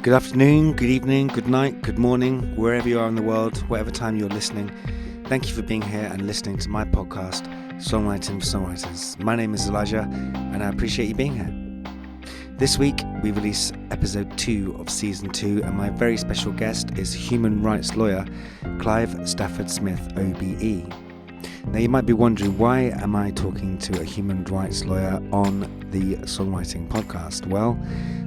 Good afternoon, good evening, good night, good morning, wherever you are in the world, whatever time you're listening. Thank you for being here and listening to my podcast, Songwriting for Songwriters. My name is Elijah and I appreciate you being here. This week we release episode 2 of season 2 and my very special guest is human rights lawyer Clive Stafford Smith, OBE. Now you might be wondering, why am I talking to a human rights lawyer on the Songwriting podcast? Well,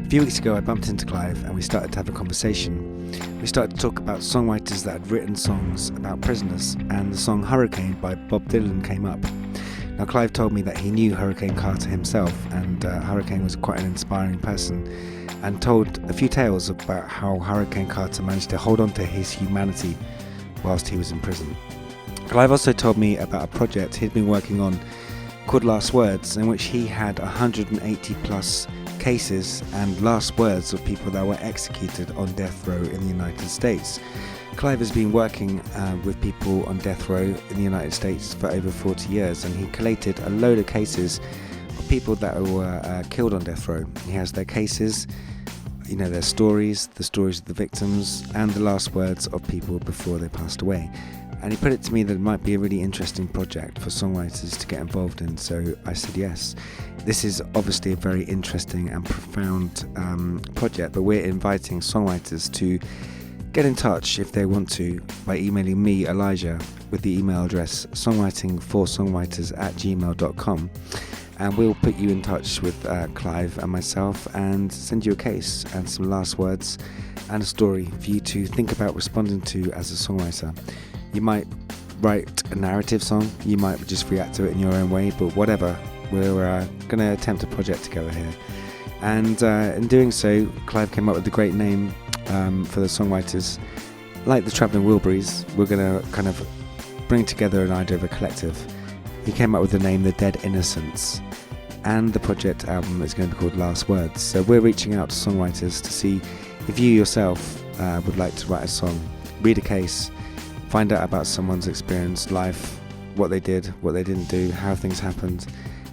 a few weeks ago I bumped into Clive and we started to have a conversation. We started to talk about songwriters that had written songs about prisoners, and the song Hurricane by Bob Dylan came up. Now Clive told me that he knew Hurricane Carter himself, and Hurricane was quite an inspiring person, and told a few tales about how Hurricane Carter managed to hold on to his humanity whilst he was in prison. Clive also told me about a project he'd been working on called Last Words, in which he had 180 plus cases and last words of people that were executed on death row in the United States. Clive has been working with people on death row in the United States for over 40 years, and he collated a load of cases of people that were killed on death row. He has their cases, their stories, the stories of the victims, and the last words of people before they passed away. And he put it to me that it might be a really interesting project for songwriters to get involved in, so I said yes. This is obviously a very interesting and profound project, but we're inviting songwriters to get in touch if they want to by emailing me, Elijah, with the email address songwritingforsongwriters@gmail.com, and we'll put you in touch with Clive and myself and send you a case and some last words and a story for you to think about responding to as a songwriter. You might write a narrative song, you might just react to it in your own way, but whatever, we're going to attempt a project together here. And in doing so, Clive came up with a great name for the songwriters. Like the Travelling Wilburys, we're going to kind of bring together an idea of a collective. He came up with the name The Dead Innocents, and the project album is going to be called Last Words. So we're reaching out to songwriters to see if you yourself would like to write a song, read a case, find out about someone's experience, life, what they did, what they didn't do, how things happened,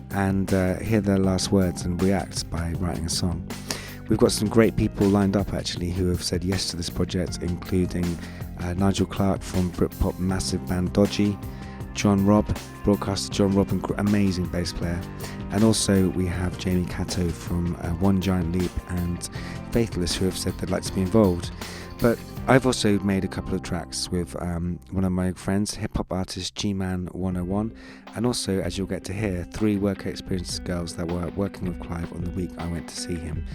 and hear their last words and react by writing a song. We've got some great people lined up actually who have said yes to this project, including Nigel Clark from Britpop massive band Dodgy, John Robb, broadcaster John Robb, an amazing bass player, and also we have Jamie Cato from One Giant Leap and Faithless, who have said they'd like to be involved. But I've also made a couple of tracks with one of my friends, hip-hop artist G-Man 101, and also, as you'll get to hear, 3 work experience girls that were working with Clive on the week I went to see him.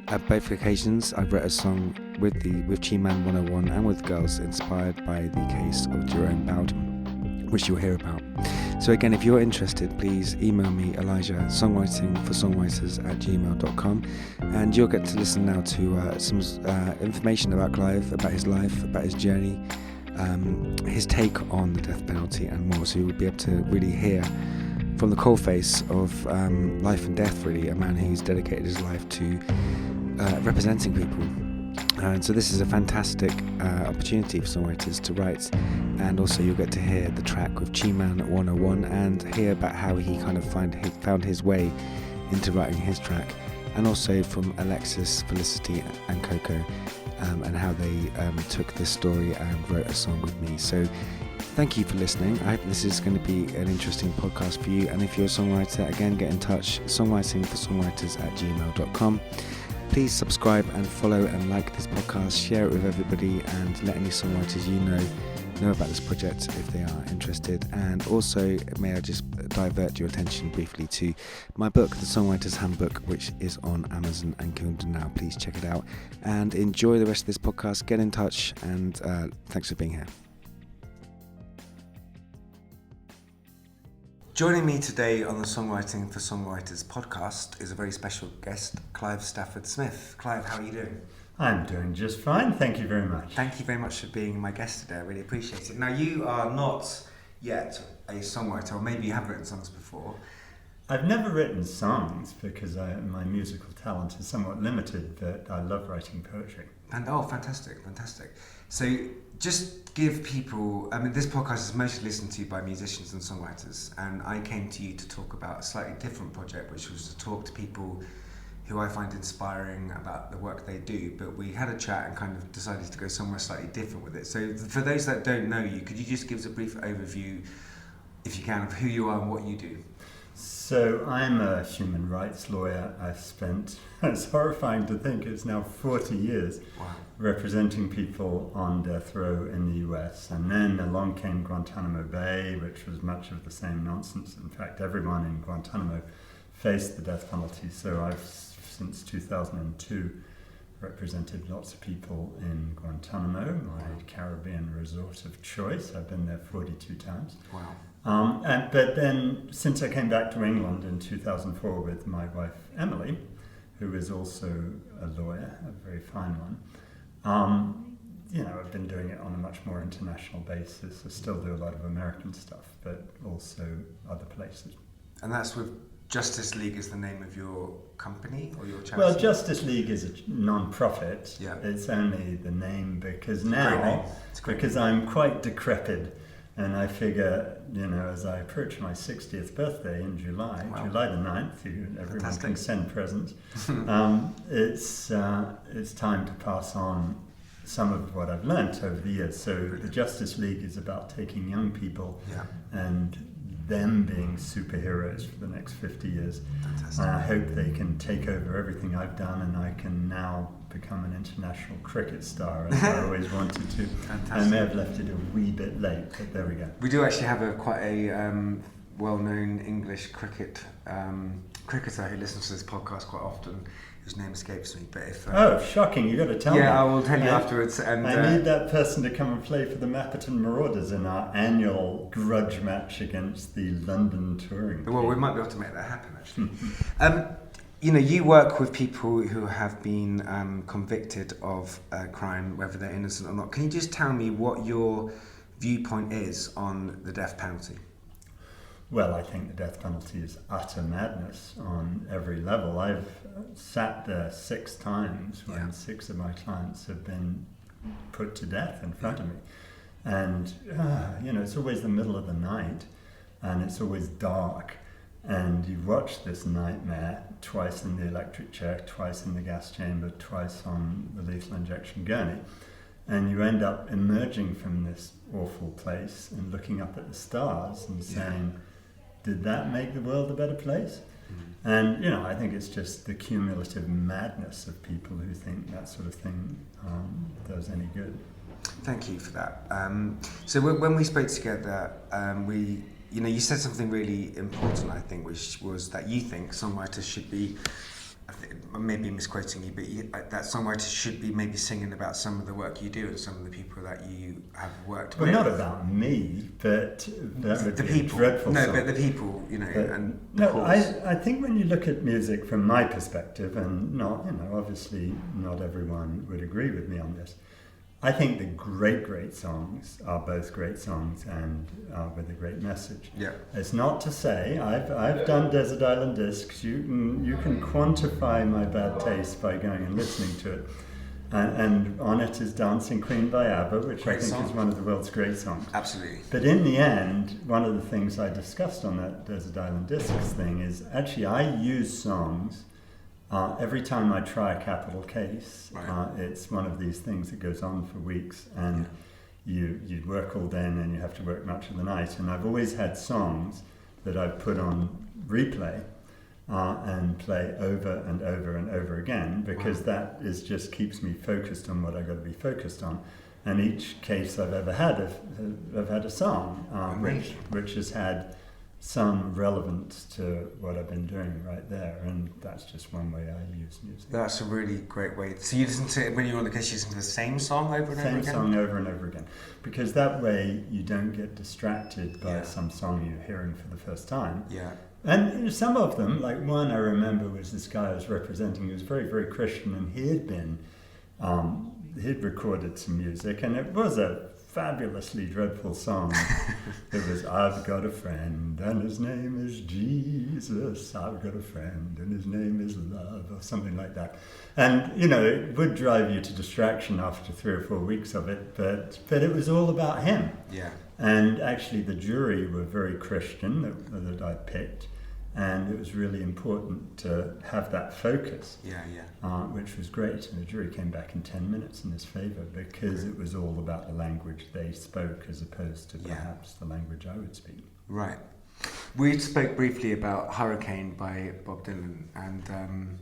At both occasions, I've written a song with G-Man 101 and with girls inspired by the case of Jerome Bowden, which you'll hear about. So again, if you're interested, please email me, Elijah, songwritingforsongwriters@gmail.com, and you'll get to listen now to some information about Clive, about his life, about his journey, his take on the death penalty and more. So you'll be able to really hear from the coalface of life and death, really, a man who's dedicated his life to representing people. And so this is a fantastic opportunity for songwriters to write, and also you'll get to hear the track with G-Man 101 and hear about how he kind of found his way into writing his track, and also from Alexis, Felicity and Coco, and how they took this story and wrote a song with me. So thank you for listening. I hope this is going to be an interesting podcast for you, and if you're a songwriter, again, get in touch, songwritingforsongwriters@gmail.com. Please subscribe and follow and like this podcast, share it with everybody, and let any songwriters you know about this project if they are interested. And also, may I just divert your attention briefly to my book, The Songwriter's Handbook, which is on Amazon and Kindle now. Please check it out and enjoy the rest of this podcast. Get in touch, and thanks for being here. Joining me today on the Songwriting for Songwriters podcast is a very special guest, Clive Stafford Smith. Clive, how are you doing? I'm doing just fine, thank you very much. Thank you very much for being my guest today, I really appreciate it. Now, you are not yet a songwriter, or maybe you have written songs before. I've never written songs because my musical talent is somewhat limited, but I love writing poetry. And fantastic. So just give people, this podcast is mostly listened to by musicians and songwriters, and I came to you to talk about a slightly different project, which was to talk to people who I find inspiring about the work they do, but we had a chat and kind of decided to go somewhere slightly different with it. So for those that don't know you, could you just give us a brief overview, if you can, of who you are and what you do? So I'm a human rights lawyer. I've spent, it's horrifying to think, it's now 40 years representing people on death row in the US. And then along came Guantanamo Bay, which was much of the same nonsense. In fact, everyone in Guantanamo faced the death penalty. So I've, since 2002, represented lots of people in Guantanamo, my Caribbean resort of choice. I've been there 42 times. Wow. But then, since I came back to England in 2004 with my wife Emily, who is also a lawyer, a very fine one, I've been doing it on a much more international basis. I still do a lot of American stuff, but also other places. And that's with Justice League is the name of your company or your charity? Well, Justice League is a non-profit. Yeah. It's only the name because now, because I'm quite decrepit. And I figure, as I approach my 60th birthday in July, July the 9th, everyone can send presents, it's time to pass on some of what I've learnt over the years. So the Justice League is about taking young people and them being superheroes for the next 50 years. Fantastic. And I hope they can take over everything I've done and I can now become an international cricket star, as I always wanted to. Fantastic. I may have left it a wee bit late, but there we go. We do actually have quite a well-known English cricketer who listens to this podcast quite often, whose name escapes me. But if shocking! You got to tell me. Yeah, I will tell you afterwards. And I need that person to come and play for the Mapperton Marauders in our annual grudge match against the London touring team. Well, we might be able to make that happen, actually. You work with people who have been convicted of crime, whether they're innocent or not. Can you just tell me what your viewpoint is on the death penalty? Well, I think the death penalty is utter madness on every level. I've sat there 6 times when 6 of my clients have been put to death in front of me. And, it's always the middle of the night and it's always dark. And you watch this nightmare twice in the electric chair, twice in the gas chamber, twice on the lethal injection gurney. And you end up emerging from this awful place and looking up at the stars and saying, did that make the world a better place? And, I think it's just the cumulative madness of people who think that sort of thing does any good. Thank you for that. So when we spoke together, you said something really important, I think, which was that you think songwriters should be, I may be misquoting you, but that songwriters should be maybe singing about some of the work you do and some of the people that you have worked with. Well, not about me, but that would the be people. A dreadful no, song. But the people, and the no, cause. I think when you look at music from my perspective, and obviously not everyone would agree with me on this, I think the great songs are both great songs and with a great message. Yeah. It's not to say I've done Desert Island Discs. You can quantify my bad taste by going and listening to it. And on it is Dancing Queen by ABBA, which Great I think song. is one of the world's great songs. Absolutely. But in the end, one of the things I discussed on that Desert Island Discs thing is actually I use songs. Every time I try a capital case, it's one of these things that goes on for weeks, and you work all day and then you have to work much of the night. And I've always had songs that I've put on replay and play over and over and over again, because that is just keeps me focused on what I've got to be focused on. And each case I've ever had, I've had a song which has had some relevance to what I've been doing right there, and that's just one way I use music. That's a really great way. So you listen to, when you're on the case, you listen to the same song over and over again? Same song over and over again, because that way you don't get distracted by some song you're hearing for the first time. Yeah. And some of them, like one I remember was this guy I was representing who was very, very Christian, and he'd recorded some music, and it was a fabulously dreadful song. It was, I've got a friend and his name is Jesus, I've got a friend and his name is love, or something like that. And it would drive you to distraction after 3 or 4 weeks of it, but it was all about him. Yeah. And actually the jury were very Christian that I picked, And it was really important to have that focus, which was great. And the jury came back in 10 minutes in his favour because it was all about the language they spoke as opposed to perhaps the language I would speak. Right. We spoke briefly about Hurricane by Bob Dylan, and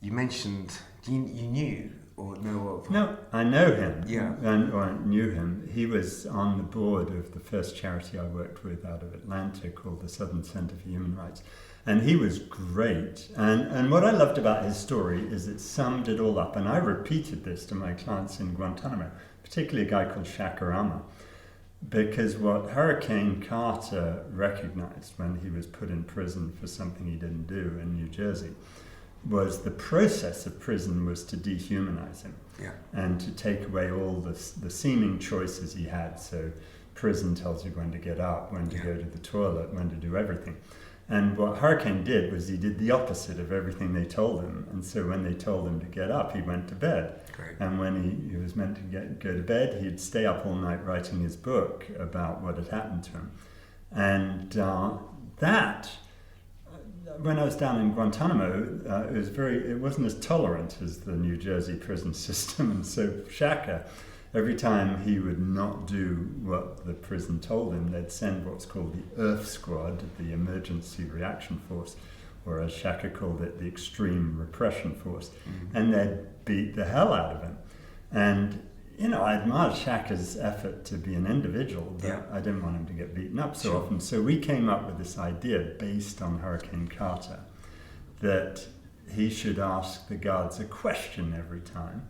you mentioned you knew or know of... No, I know him. Yeah. Or I knew him. He was on the board of the first charity I worked with out of Atlanta called the Southern Center for Human Rights. And he was great. And what I loved about his story is it summed it all up. And I repeated this to my clients in Guantanamo, particularly a guy called Shakarama, because what Hurricane Carter recognized when he was put in prison for something he didn't do in New Jersey was the process of prison was to dehumanize him and to take away all the seeming choices he had. So prison tells you when to get up, when to go to the toilet, when to do everything. And what Hurricane did was he did the opposite of everything they told him. And so when they told him to get up, he went to bed. Great. And when he was meant to go to bed, he'd stay up all night writing his book about what had happened to him. And when I was down in Guantanamo, it wasn't as tolerant as the New Jersey prison system. And so Shaka, every time he would not do what the prison told him, they'd send what's called the Earth Squad, the Emergency Reaction Force, or as Shaka called it, the Extreme Repression Force, and they'd beat the hell out of him. And I admired Shaka's effort to be an individual, but I didn't want him to get beaten up so often. So we came up with this idea based on Hurricane Carter that he should ask the guards a question every time.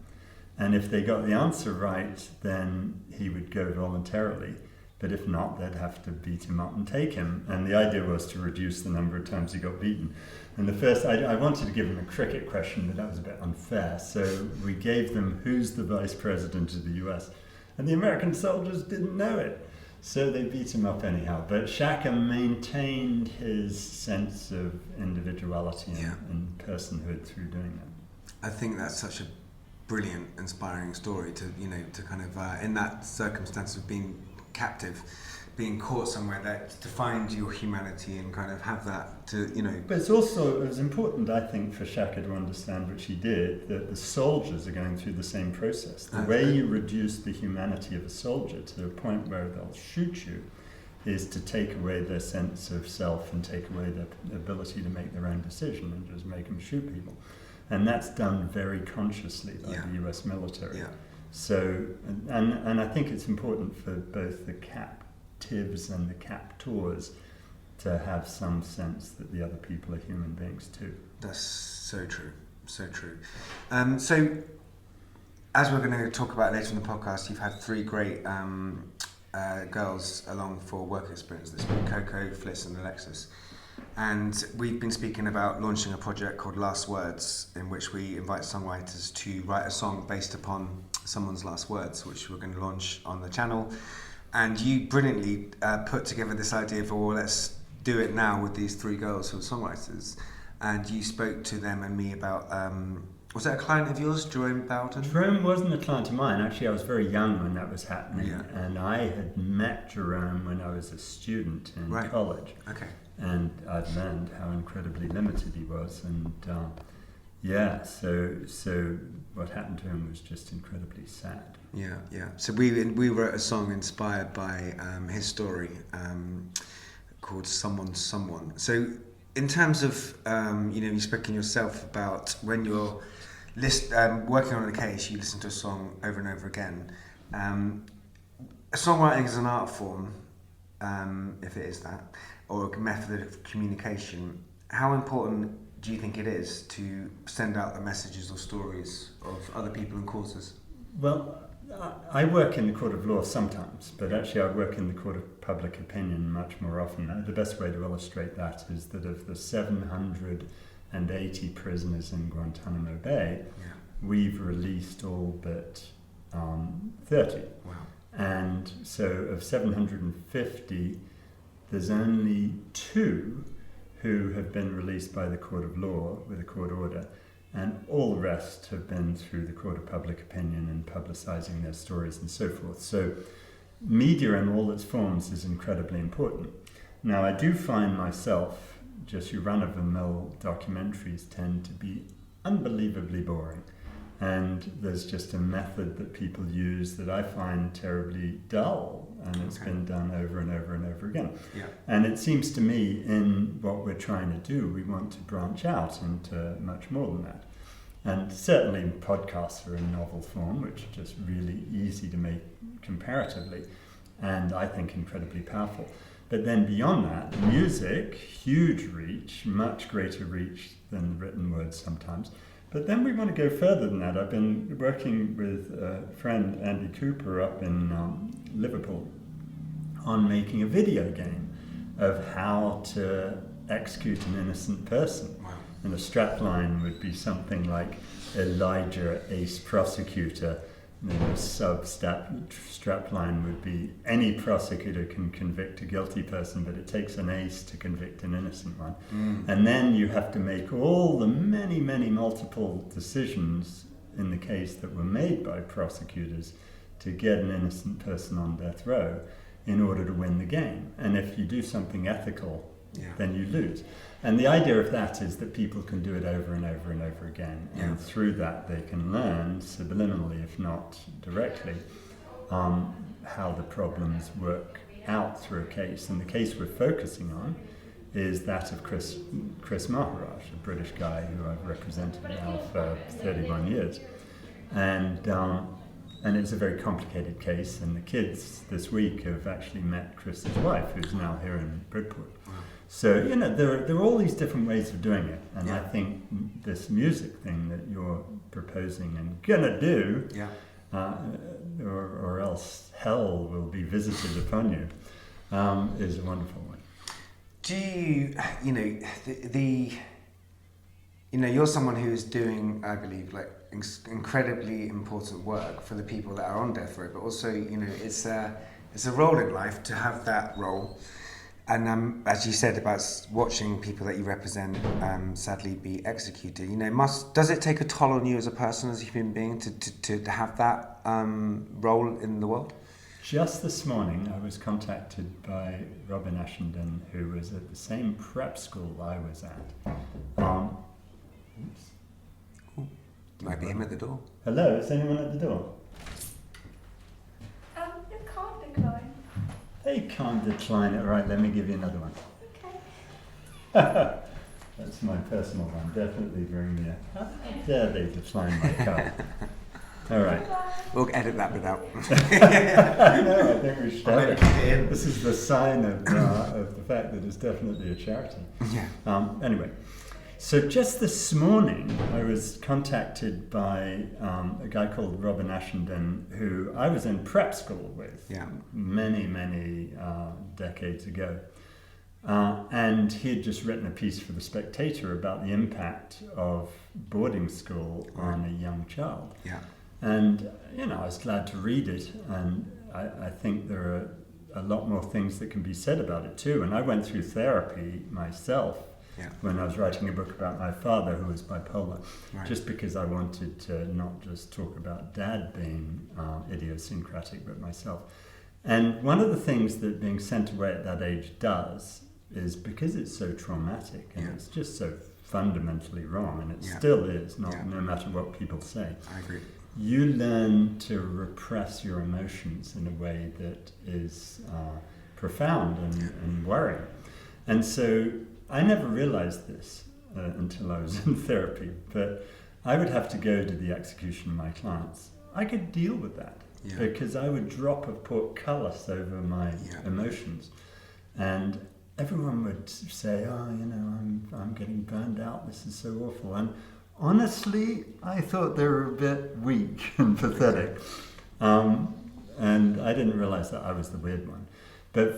And if they got the answer right, then he would go voluntarily. But if not, they'd have to beat him up and take him. And the idea was to reduce the number of times he got beaten. And the first, I wanted to give them a cricket question, but that was a bit unfair. So we gave them, who's the vice president of the US? And the American soldiers didn't know it. So they beat him up anyhow. But Shaka maintained his sense of individuality and personhood through doing that. I think that's such a brilliant, inspiring story to kind of, in that circumstance of being captive, being caught somewhere, that to find your humanity and kind of have that to, But it was important, I think, for Shaka to understand, which he did, that the soldiers are going through the same process. The way you reduce the humanity of a soldier to the point where they'll shoot you is to take away their sense of self and take away their ability to make their own decision and just make them shoot people. And that's done very consciously by the US military. Yeah. So, and I think it's important for both the captives and the captors to have some sense that the other people are human beings too. That's so true, so true. So, as we're going to talk about later in the podcast, you've had 3 great girls along for work experience this week: Coco, Fliss and Alexis. And we've been speaking about launching a project called Last Words, in which we invite songwriters to write a song based upon someone's last words, which we're going to launch on the channel. And you brilliantly put together this idea of, well, let's do it now with these 3 girls who are songwriters. And you spoke to them and me about, was that a client of yours, Jerome Bowden? Jerome wasn't a client of mine. Actually, I was very young when that was happening. Yeah. And I had met Jerome when I was a student in college. Okay. And I'd learned how incredibly limited he was. And so what happened to him was just incredibly sad. Yeah. So we wrote a song inspired by his story called Someone. So in terms of, you spoke in yourself about when you're working on a case, you listen to a song over and over again. Songwriting is an art form, if it is that, or a method of communication. How important do you think it is to send out the messages or stories of other people and causes? Well, I work in the court of law sometimes, but actually I work in the court of public opinion much more often. The best way to illustrate that is that of the 780 prisoners in Guantanamo Bay, we've released all but 30. Wow. And so of 750, there's only 2 who have been released by the court of law with a court order, and all the rest have been through the court of public opinion and publicizing their stories and so forth. So media in all its forms is incredibly important. Now, I do find myself just your run-of-the-mill documentaries tend to be unbelievably boring. And there's just a method that people use that I find terribly dull, and it's been done over and over and over again. Yeah. And it seems to me, in what we're trying to do, we want to branch out into much more than that. And certainly podcasts are in novel form, which are just really easy to make comparatively, and I think incredibly powerful. But then beyond that, music, huge reach, much greater reach than written words sometimes. But then we want to go further than that. I've been working with a friend, Andy Cooper, up in Liverpool, on making a video game of how to execute an innocent person. Wow. And the strapline would be something like Elijah, ace prosecutor. And then the strapline would be any prosecutor can convict a guilty person, but it takes an ace to convict an innocent one. And then you have to make all the many, many multiple decisions in the case that were made by prosecutors to get an innocent person on death row in order to win the game. And if you do something ethical, then you lose. And the idea of that is that people can do it over and over and over again. And through that they can learn, subliminally if not directly, how the problems work out through a case. And the case we're focusing on is that of Chris Maharaj, a British guy who I've represented now for 31 years. And it's a very complicated case, and the kids this week have actually met Chris's wife, who's now here in Bridport. So, you know, there are all these different ways of doing it, and I think this music thing that you're proposing and gonna do, or else hell will be visited upon you, is a wonderful one. Do you, you're someone who is doing, I believe, like incredibly important work for the people that are on death row, but also, it's a role in life to have that role. And as you said about watching people that you represent sadly be executed, does it take a toll on you as a person, as a human being, to have that role in the world? Just this morning, I was contacted by Robin Ashenden, who was at the same prep school I was at. Might be him at the door. Hello, is anyone at the door? You can't decline. They can't decline it. Right, let me give you another one. Okay. That's my personal one. Definitely bring me a... How dare they decline my card? All right. We'll edit that bit out. No, I think we should have it. This is the sign of the fact that it's definitely a charity. Anyway, so just this morning I was contacted by a guy called Robin Ashenden, who I was in prep school with many, many decades ago. And he had just written a piece for The Spectator about the impact of boarding school on a young child. And, I was glad to read it, and I think there are a lot more things that can be said about it too. And I went through therapy myself when I was writing a book about my father, who was bipolar, just because I wanted to not just talk about Dad being idiosyncratic, but myself. And one of the things that being sent away at that age does is, because it's so traumatic and it's just so fundamentally wrong, and it still is, no matter what people say. I agree. You learn to repress your emotions in a way that is profound and worrying. And so I never realized this until I was in therapy, but I would have to go to the execution of my clients. I could deal with that because I would drop a portcullis over my emotions. And everyone would say, I'm getting burned out, this is so awful. And honestly, I thought they were a bit weak and pathetic. And I didn't realize that I was the weird one. But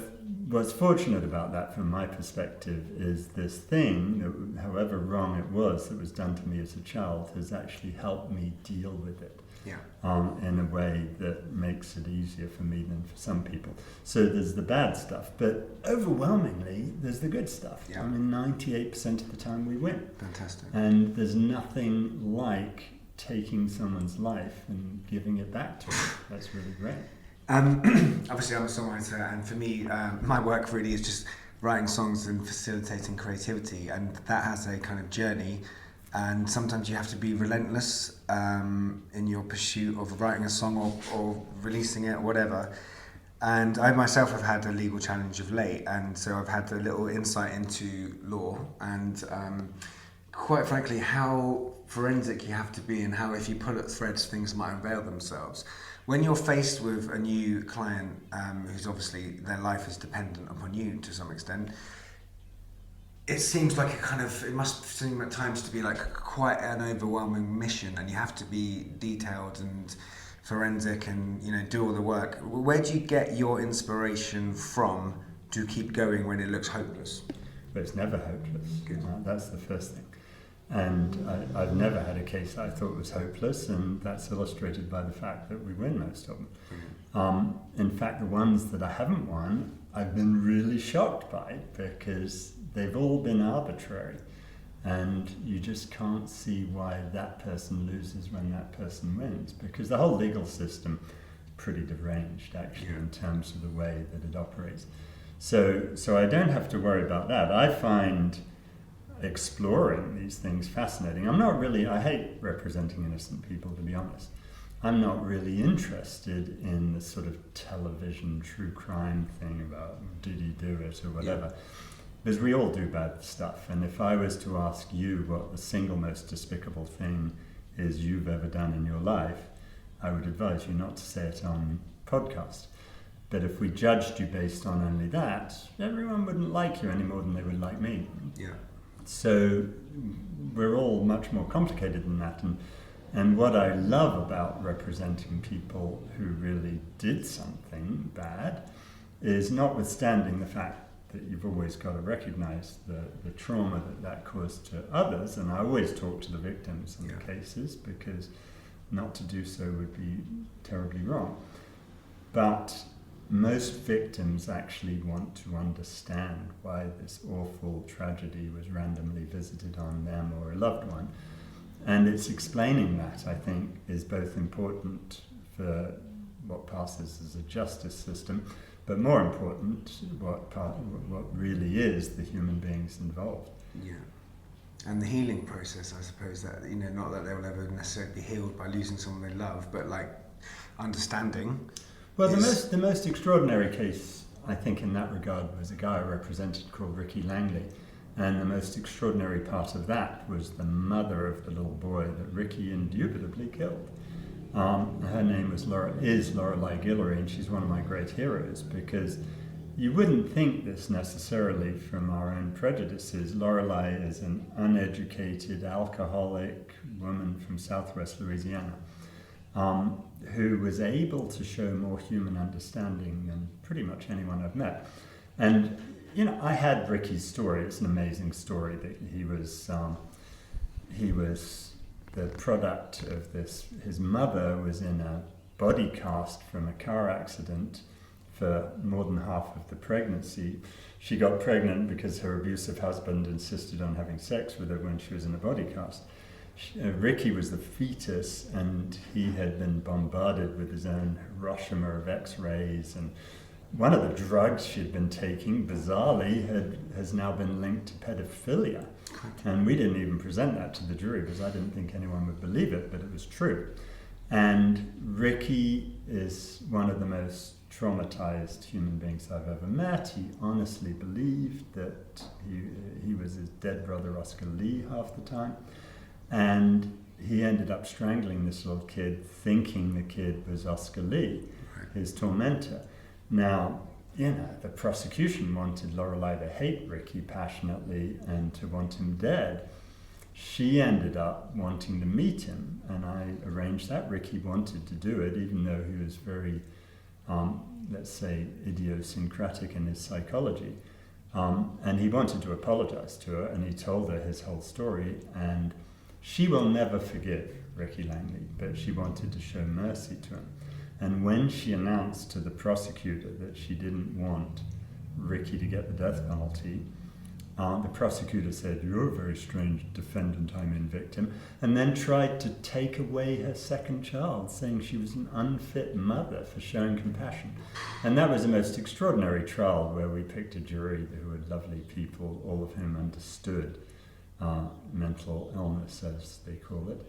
what's fortunate about that from my perspective is this thing, that, however wrong it was, that was done to me as a child, has actually helped me deal with it in a way that makes it easier for me than for some people. So there's the bad stuff, but overwhelmingly there's the good stuff. 98% of the time we win. Fantastic. And there's nothing like taking someone's life and giving it back to them. That's really great. Obviously I'm a songwriter, and for me, my work really is just writing songs and facilitating creativity, and that has a kind of journey, and sometimes you have to be relentless in your pursuit of writing a song or releasing it or whatever. And I myself have had a legal challenge of late, and so I've had a little insight into law and quite frankly how forensic you have to be, and how if you pull at threads things might unveil themselves. When you're faced with a new client who's obviously their life is dependent upon you to some extent, it seems like it must seem at times to be like quite an overwhelming mission, and you have to be detailed and forensic and do all the work. Where do you get your inspiration from to keep going when it looks hopeless? But it's never hopeless. Good. That's the first thing. And I've never had a case I thought was hopeless, and that's illustrated by the fact that we win most of them. In fact, the ones that I haven't won, I've been really shocked by, because they've all been arbitrary, and you just can't see why that person loses when that person wins, because the whole legal system pretty deranged actually in terms of the way that it operates. So I don't have to worry about that. I find exploring these things fascinating. I hate representing innocent people, to be honest. I'm not really interested in the sort of television true crime thing about did he do it or whatever. Yeah. Because we all do bad stuff, and if I was to ask you what the single most despicable thing is you've ever done in your life, I would advise you not to say it on podcast. But if we judged you based on only that, everyone wouldn't like you any more than they would like me. Yeah. So we're all much more complicated than that. And what I love about representing people who really did something bad is, notwithstanding the fact that you've always got to recognize the trauma that caused to others, and I always talk to the victims in the cases, because not to do so would be terribly wrong. But most victims actually want to understand why this awful tragedy was randomly visited on them or a loved one. And it's explaining that, I think, is both important for what passes as a justice system, but more important, what really is the human beings involved. Yeah. And the healing process, I suppose, that, not that they will ever necessarily be healed by losing someone they love, but like understanding. Well, the most extraordinary case, I think, in that regard was a guy I represented called Ricky Langley. And the most extraordinary part of that was the mother of the little boy that Ricky indubitably killed. Her name is Lorelei Guillory, and she's one of my great heroes, because you wouldn't think this necessarily from our own prejudices. Lorelei is an uneducated, alcoholic woman from southwest Louisiana, who was able to show more human understanding than pretty much anyone I've met. And, I had Ricky's story. It's an amazing story that he was the product of this. His mother was in a body cast from a car accident for more than half of the pregnancy. She got pregnant because her abusive husband insisted on having sex with her when she was in a body cast. Ricky was the fetus, and he had been bombarded with his own Hiroshima of X-rays, and one of the drugs she'd been taking, bizarrely, has now been linked to pedophilia. And we didn't even present that to the jury because I didn't think anyone would believe it, but it was true. And Ricky is one of the most traumatized human beings I've ever met. He honestly believed that he was his dead brother Oscar Lee half the time. And he ended up strangling this little kid, thinking the kid was Oscar Lee, his tormentor. Now, the prosecution wanted Lorelei to hate Ricky passionately and to want him dead. She ended up wanting to meet him, and I arranged that. Ricky wanted to do it, even though he was very, let's say, idiosyncratic in his psychology. And he wanted to apologize to her, and he told her his whole story, and she will never forgive Ricky Langley, but she wanted to show mercy to him. And when she announced to the prosecutor that she didn't want Ricky to get the death penalty, The prosecutor said, "You're a very strange defendant, I mean victim," and then tried to take away her second child, saying she was an unfit mother for showing compassion. And that was the most extraordinary trial, where we picked a jury who were lovely people, all of whom understood mental illness, as they call it.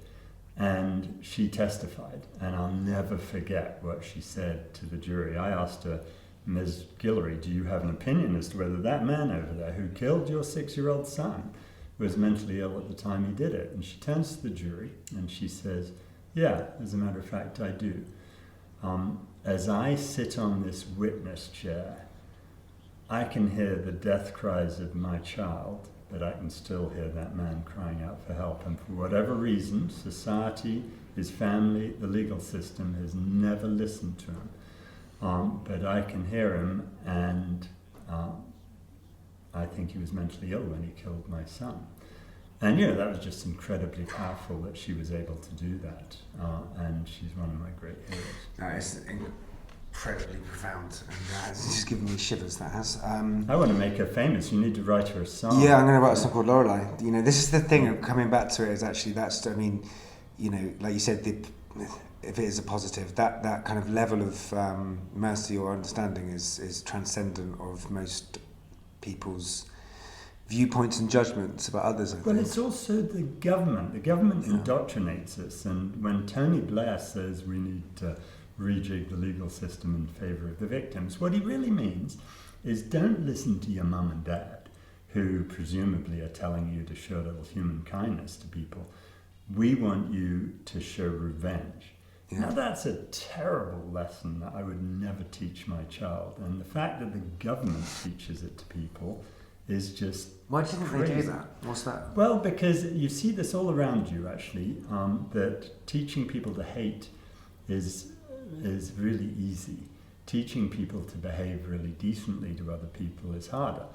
And she testified, and I'll never forget what she said to the jury. I asked her, "Ms. Guillory, do you have an opinion as to whether that man over there who killed your 6-year-old son was mentally ill at the time he did it?" And she turns to the jury and she says, "Yeah, as a matter of fact, I do. As I sit on this witness chair, I can hear the death cries of my child, but I can still hear that man crying out for help. And for whatever reason, society, his family, the legal system has never listened to him. But I can hear him, and I think he was mentally ill when he killed my son." And that was just incredibly powerful that she was able to do that. And she's one of my great heroes. That is incredibly profound, and it's just giving me shivers, that has. I want to make her famous. You need to write her a song. Yeah, I'm going to write a song called Lorelei. This is the thing of coming back to it, is actually like you said, if it is a positive, that kind of level of mercy or understanding is transcendent of most people's viewpoints and judgments about others, I think. Well, it's also the government. The government indoctrinates us, and when Tony Blair says we need to rejig the legal system in favour of the victims, what he really means is, don't listen to your mum and dad, who presumably are telling you to show a little human kindness to people. We want you to show revenge. Yeah. Now, that's a terrible lesson that I would never teach my child. And the fact that the government teaches it to people is just Why do you think crazy. They do that? What's that? Well, because you see this all around you, actually, that teaching people to hate is really easy. Teaching people to behave really decently to other people is harder.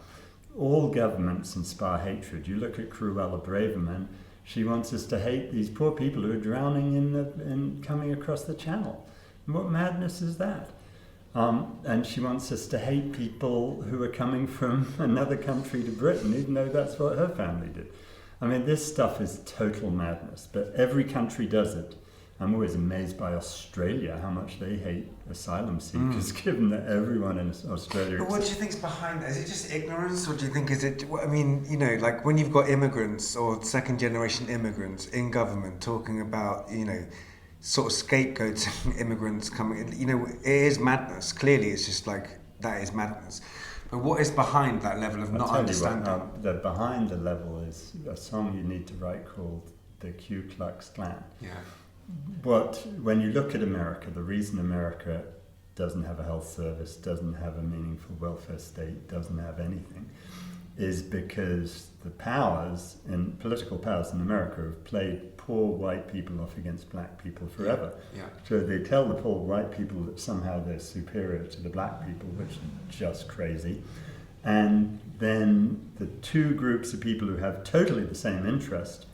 All governments inspire hatred. You look at Cruella Braverman. She wants us to hate these poor people who are drowning in coming across the channel. What madness is that? And she wants us to hate people who are coming from another country to Britain, even though that's what her family did. I mean, this stuff is total madness, but every country does it. I'm always amazed by Australia, how much they hate asylum seekers, given that everyone in Australia... But what do you think is behind that? Is it just ignorance, or do you think like when you've got immigrants or second-generation immigrants in government talking about, sort of scapegoating immigrants coming... it is madness. Clearly, it's just like, that is madness. But what is behind that level of not understanding? Behind the level is a song you need to write called The Ku Klux Klan. Yeah. But when you look at America, the reason America doesn't have a health service, doesn't have a meaningful welfare state, doesn't have anything, is because the political powers in America have played poor white people off against black people forever. Yeah. So they tell the poor white people that somehow they're superior to the black people, which is just crazy. And then the two groups of people who have totally the same interest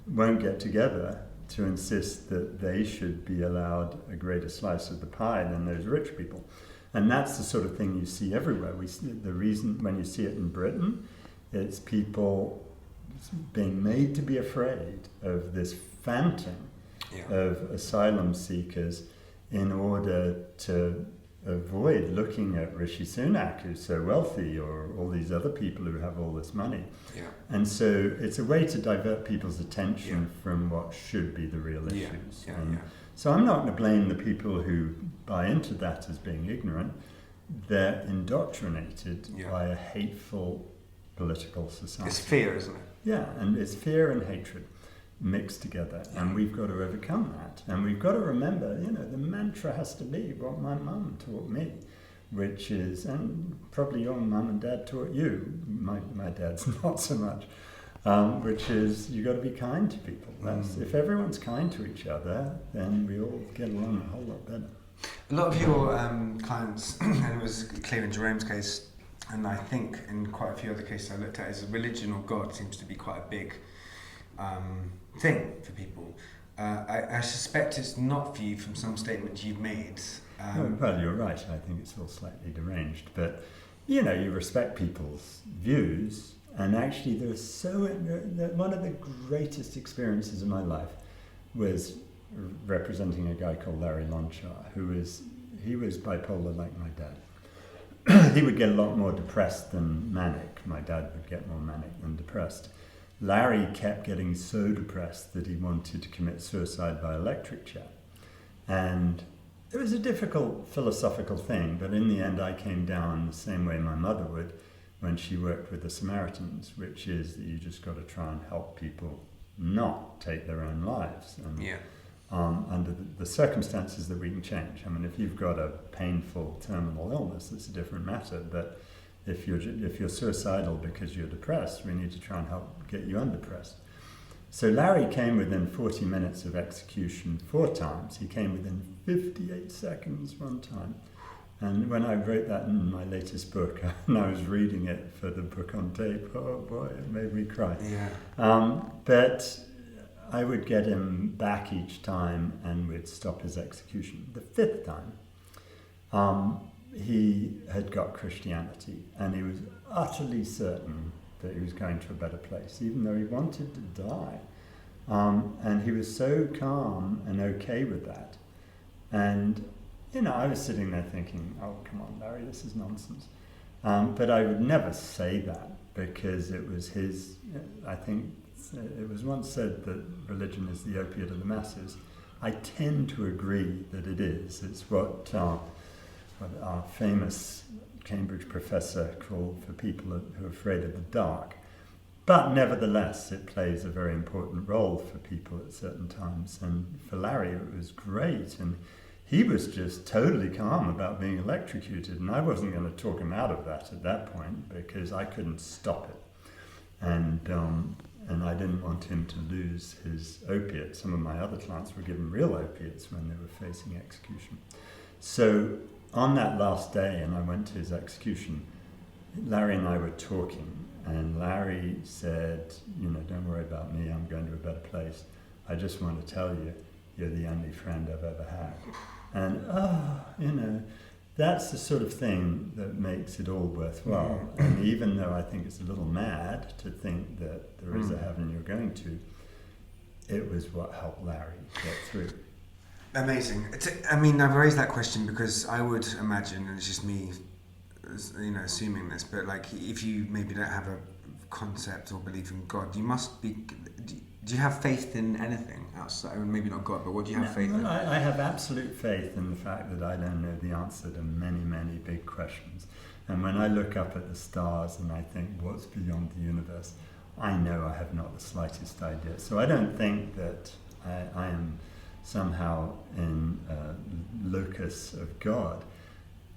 won't get together to insist that they should be allowed a greater slice of the pie than those rich people. And that's the sort of thing you see everywhere. The reason when you see it in Britain, it's people being made to be afraid of this phantom of asylum seekers in order to avoid looking at Rishi Sunak, who's so wealthy, or all these other people who have all this money. Yeah. And so it's a way to divert people's attention from what should be the real issues. So I'm not going to blame the people who buy into that as being ignorant. They're indoctrinated by a hateful political society. It's fear, isn't it? Yeah, and it's fear and hatred mixed together, and we've got to overcome that. And we've got to remember, the mantra has to be what my mum taught me, which is, and probably your mum and dad taught you, my dad's not so much, which is, you got to be kind to people. If everyone's kind to each other, then we all get along a whole lot better. A lot of your clients, and it was clear in Jerome's case, and I think in quite a few other cases I looked at, is religion or God seems to be quite a big thing for people. I suspect it's not for you from some statements you've made. Well, you're right. I think it's all slightly deranged. But, you respect people's views, And actually, one of the greatest experiences of my life was representing a guy called Larry Lonshaw, he was bipolar like my dad. He would get a lot more depressed than manic. My dad would get more manic than depressed. Larry kept getting so depressed that he wanted to commit suicide by electric chair. And it was a difficult philosophical thing, but in the end I came down the same way my mother would when she worked with the Samaritans, which is that you just got to try and help people not take their own lives. And, under the circumstances that we can change. I mean, if you've got a painful terminal illness, it's a different matter, but if you're suicidal because you're depressed, we need to try and help get you undepressed. So Larry came within 40 minutes of execution 4 times. He came within 58 seconds one time. And when I wrote that in my latest book, and I was reading it for the book on tape, oh boy, it made me cry. But I would get him back each time and we'd stop his execution. The 5th time, he had got Christianity and he was utterly certain that he was going to a better place, even though he wanted to die. And he was so calm and okay with that. And, I was sitting there thinking, oh, come on, Larry, this is nonsense. But I would never say that because it was his, I think, it was once said that religion is the opiate of the masses. I tend to agree that it is. It's what our famous Cambridge professor called for people who are afraid of the dark. But nevertheless, it plays a very important role for people at certain times. And for Larry, it was great. And he was just totally calm about being electrocuted. And I wasn't going to talk him out of that at that point because I couldn't stop it. And I didn't want him to lose his opiate. Some of my other clients were given real opiates when they were facing execution. So on that last day, and I went to his execution, Larry and I were talking, and Larry said, don't worry about me, I'm going to a better place. I just want to tell you, you're the only friend I've ever had. And, that's the sort of thing that makes it all worthwhile. And even though I think it's a little mad to think that there is a heaven you're going to, it was what helped Larry get through. Amazing. I've raised that question because I would imagine, and it's just me, assuming this, but like if you maybe don't have a concept or belief in God, you must be. Do you have faith in anything outside? Maybe not God, but what do you have faith in? I have absolute faith in the fact that I don't know the answer to many, many big questions. And when I look up at the stars and I think, what's beyond the universe? I know I have not the slightest idea. So I don't think that I am somehow in a locus of God.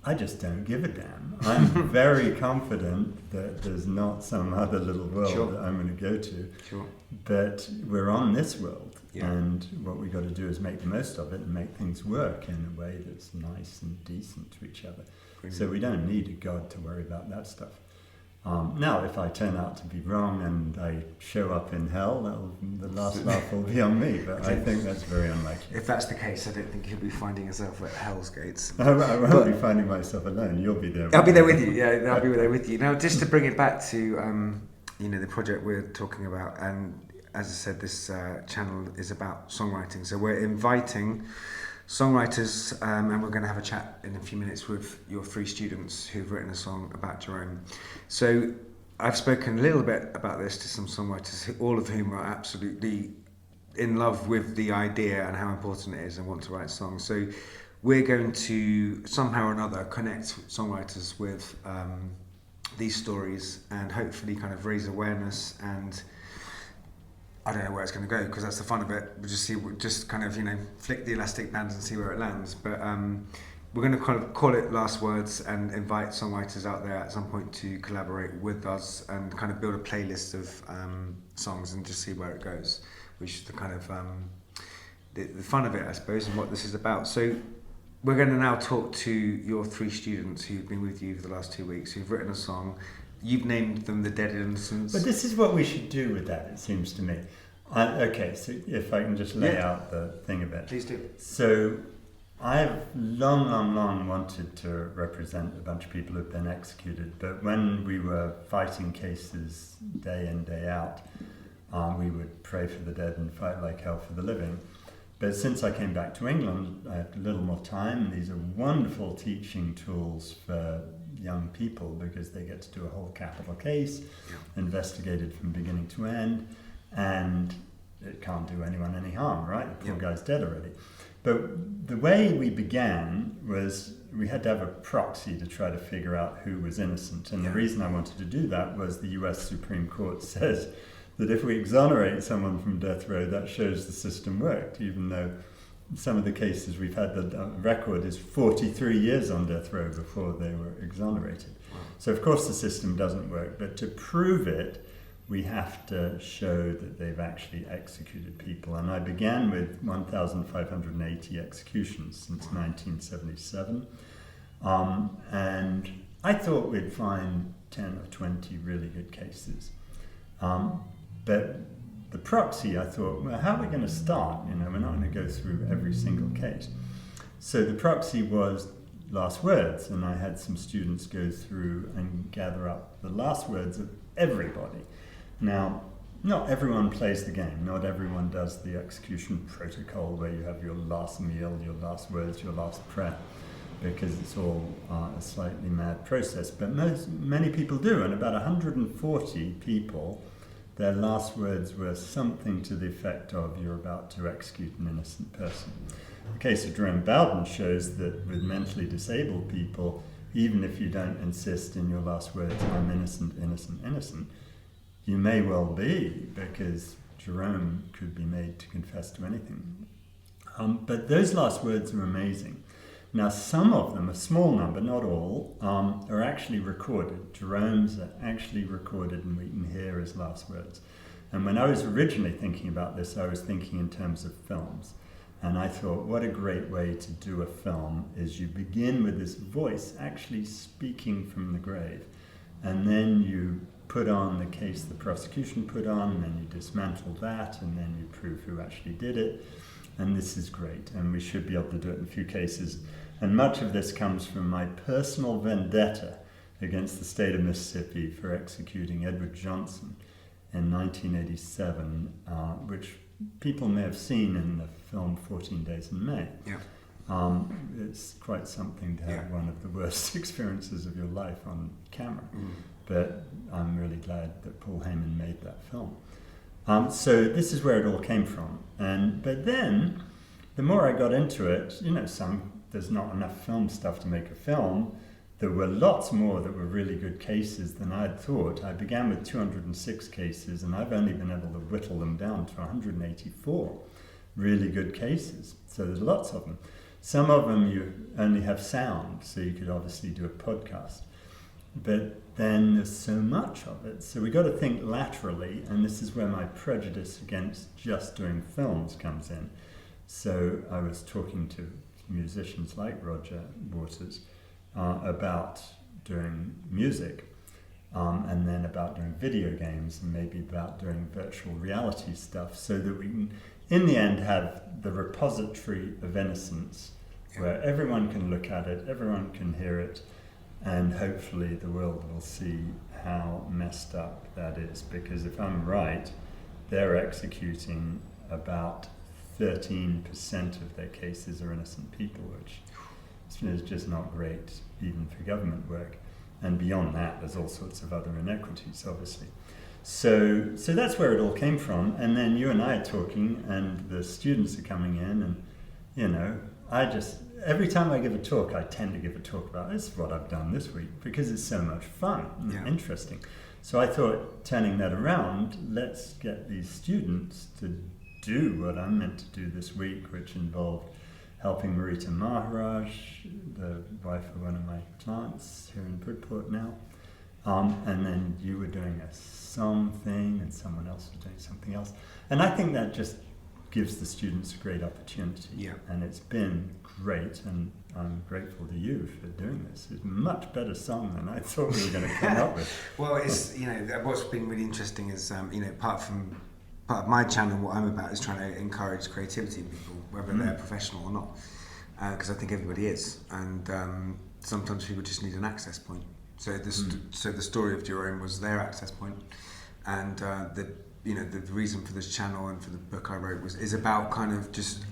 I just don't give a damn. I'm very confident that there's not some other little world that I'm going to go to. But we're on this world, and what we've got to do is make the most of it and make things work in a way that's nice and decent to each other. Brilliant. So we don't need a God to worry about that stuff. Now, if I turn out to be wrong and I show up in hell, the last laugh will be on me, but I think that's very unlikely. If that's the case, I don't think you'll be finding yourself at Hell's Gates. I won't be finding myself alone. You'll be there. I'll be there with you. Yeah, I'll be there with you. Now, just to bring it back to the project we're talking about, and as I said, this channel is about songwriting. So we're inviting songwriters, and we're going to have a chat in a few minutes with your 3 students who've written a song about Jerome. So I've spoken a little bit about this to some songwriters, all of whom are absolutely in love with the idea and how important it is and want to write songs. So we're going to somehow or another connect songwriters with these stories and hopefully kind of raise awareness. And I don't know where it's going to go because that's the fun of it. We'll just kind of flick the elastic bands and see where it lands. But we're going to kind of call it Last Words and invite songwriters out there at some point to collaborate with us and kind of build a playlist of songs and just see where it goes, which is the kind of the fun of it, I suppose, and what this is about. So we're going to now talk to your 3 students who've been with you for the last 2 weeks, who've written a song. You've named them the Dead Innocents. But this is what we should do with that, it seems to me. Okay, so if I can just lay out the thing a bit. Please do. So I've long wanted to represent a bunch of people who've been executed, but when we were fighting cases day in, day out, we would pray for the dead and fight like hell for the living. But since I came back to England, I had a little more time. These are wonderful teaching tools for young people because they get to do a whole capital case, investigated from beginning to end, and it can't do anyone any harm, right? The poor guy's dead already. But the way we began was we had to have a proxy to try to figure out who was innocent. And the reason I wanted to do that was the US Supreme Court says that if we exonerate someone from death row, that shows the system worked, even though some of the cases we've had, the record is 43 years on death row before they were exonerated. Wow. So of course the system doesn't work, but to prove it, we have to show that they've actually executed people. And I began with 1,580 executions since 1977. And I thought we'd find 10 or 20 really good cases. But the proxy, I thought, well, how are we going to start? You know, we're not going to go through every single case. So the proxy was last words, and I had some students go through and gather up the last words of everybody. Now, not everyone plays the game. Not everyone does the execution protocol where you have your last meal, your last words, your last prayer, because it's all a slightly mad process. But many people do, and about 140 people, their last words were something to the effect of, you're about to execute an innocent person. The case of Jerome Bowden shows that with mentally disabled people, even if you don't insist in your last words, I'm innocent, innocent, innocent, you may well be, because Jerome could be made to confess to anything. But those last words are amazing. Now, some of them, a small number, not all, are actually recorded. Jerome's are actually recorded, and we can hear his last words. And when I was originally thinking about this, I was thinking in terms of films. And I thought, what a great way to do a film is you begin with this voice actually speaking from the grave, and then you put on the case the prosecution put on, and then you dismantle that, and then you prove who actually did it. And this is great, and we should be able to do it in a few cases. And much of this comes from my personal vendetta against the state of Mississippi for executing Edward Johnson in 1987, which people may have seen in the film 14 Days in May. Yeah. It's quite something to have one of the worst experiences of your life on camera. But I'm really glad that Paul Heyman made that film. So this is where it all came from. But then, the more I got into it, you know, there's not enough film stuff to make a film. There were lots more that were really good cases than I'd thought. I began with 206 cases, and I've only been able to whittle them down to 184 really good cases. So there's lots of them. Some of them you only have sound, so you could obviously do a podcast. But then there's so much of it. So we got to think laterally, and this is where my prejudice against just doing films comes in. So I was talking to musicians like Roger Waters about doing music, and then about doing video games, and maybe about doing virtual reality stuff, so that we can, in the end, have the repository of innocence, where everyone can look at it, everyone can hear it, and hopefully the world will see how messed up that is. Because if I'm right, they're executing about 13% of their cases are innocent people, which is just not great even for government work. And beyond that, there's all sorts of other inequities, obviously. So that's where it all came from. And then you and I are talking, and the students are coming in, and, you know, every time I give a talk, I tend to give a talk about this is what I've done this week, because it's so much fun and interesting. So I thought, turning that around, let's get these students to do what I'm meant to do this week, which involved helping Marita Maharaj, the wife of one of my clients here in Bridport now. And then you were doing a something, and someone else was doing something else. And I think that just gives the students a great opportunity. Yeah. And it's been great, and I'm grateful to you for doing this. It's a much better song than I thought we were going to come up with. Well, it's, you know, what's been really interesting is, you know, part of my channel, what I'm about is trying to encourage creativity in people, whether they're professional or not. because I think everybody is, and sometimes people just need an access point. So the story of Jerome was their access point, and the reason for this channel and for the book I wrote is about kind of just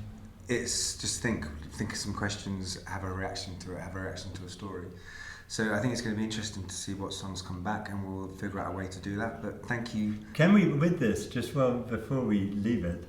think of some questions, have a reaction to a story. So I think it's going to be interesting to see what songs come back, and we'll figure out a way to do that. But thank you. Can we, with this, before we leave it,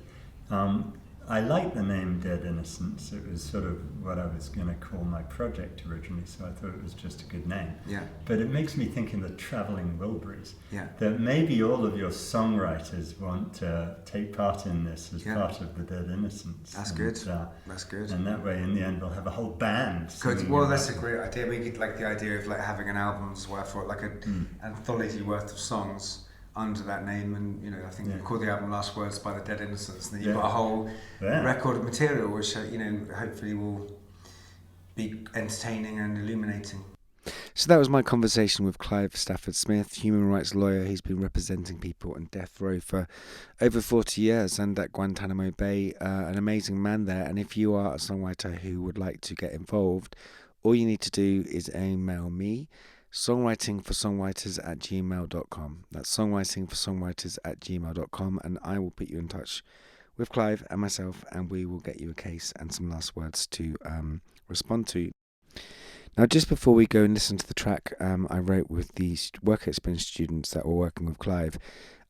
I like the name Dead Innocents. It was sort of what I was going to call my project originally, so I thought it was just a good name. Yeah. But it makes me think in the Travelling Wilburys. Yeah. That maybe all of your songwriters want to take part in this as part of the Dead Innocents. That's good. That's good. And that way, in the end, we'll have a whole band. Good. Well, that's a great idea. We could like the idea of like having an album's worth or like an anthology worth of songs under that name, and I think we call the album Last Words by the Dead Innocents, and then you've got a whole record of material which hopefully will be entertaining and illuminating. So that was my conversation with Clive Stafford Smith, human rights lawyer. He's been representing people on death row for over 40 years and at Guantanamo Bay, an amazing man there. And if you are a songwriter who would like to get involved, all you need to do is email me, songwritingforsongwriters@gmail.com. That's songwritingforsongwriters@gmail.com, and I will put you in touch with Clive and myself, and we will get you a case and some last words to respond to. Now, just before we go and listen to the track I wrote with the work experience students that were working with Clive,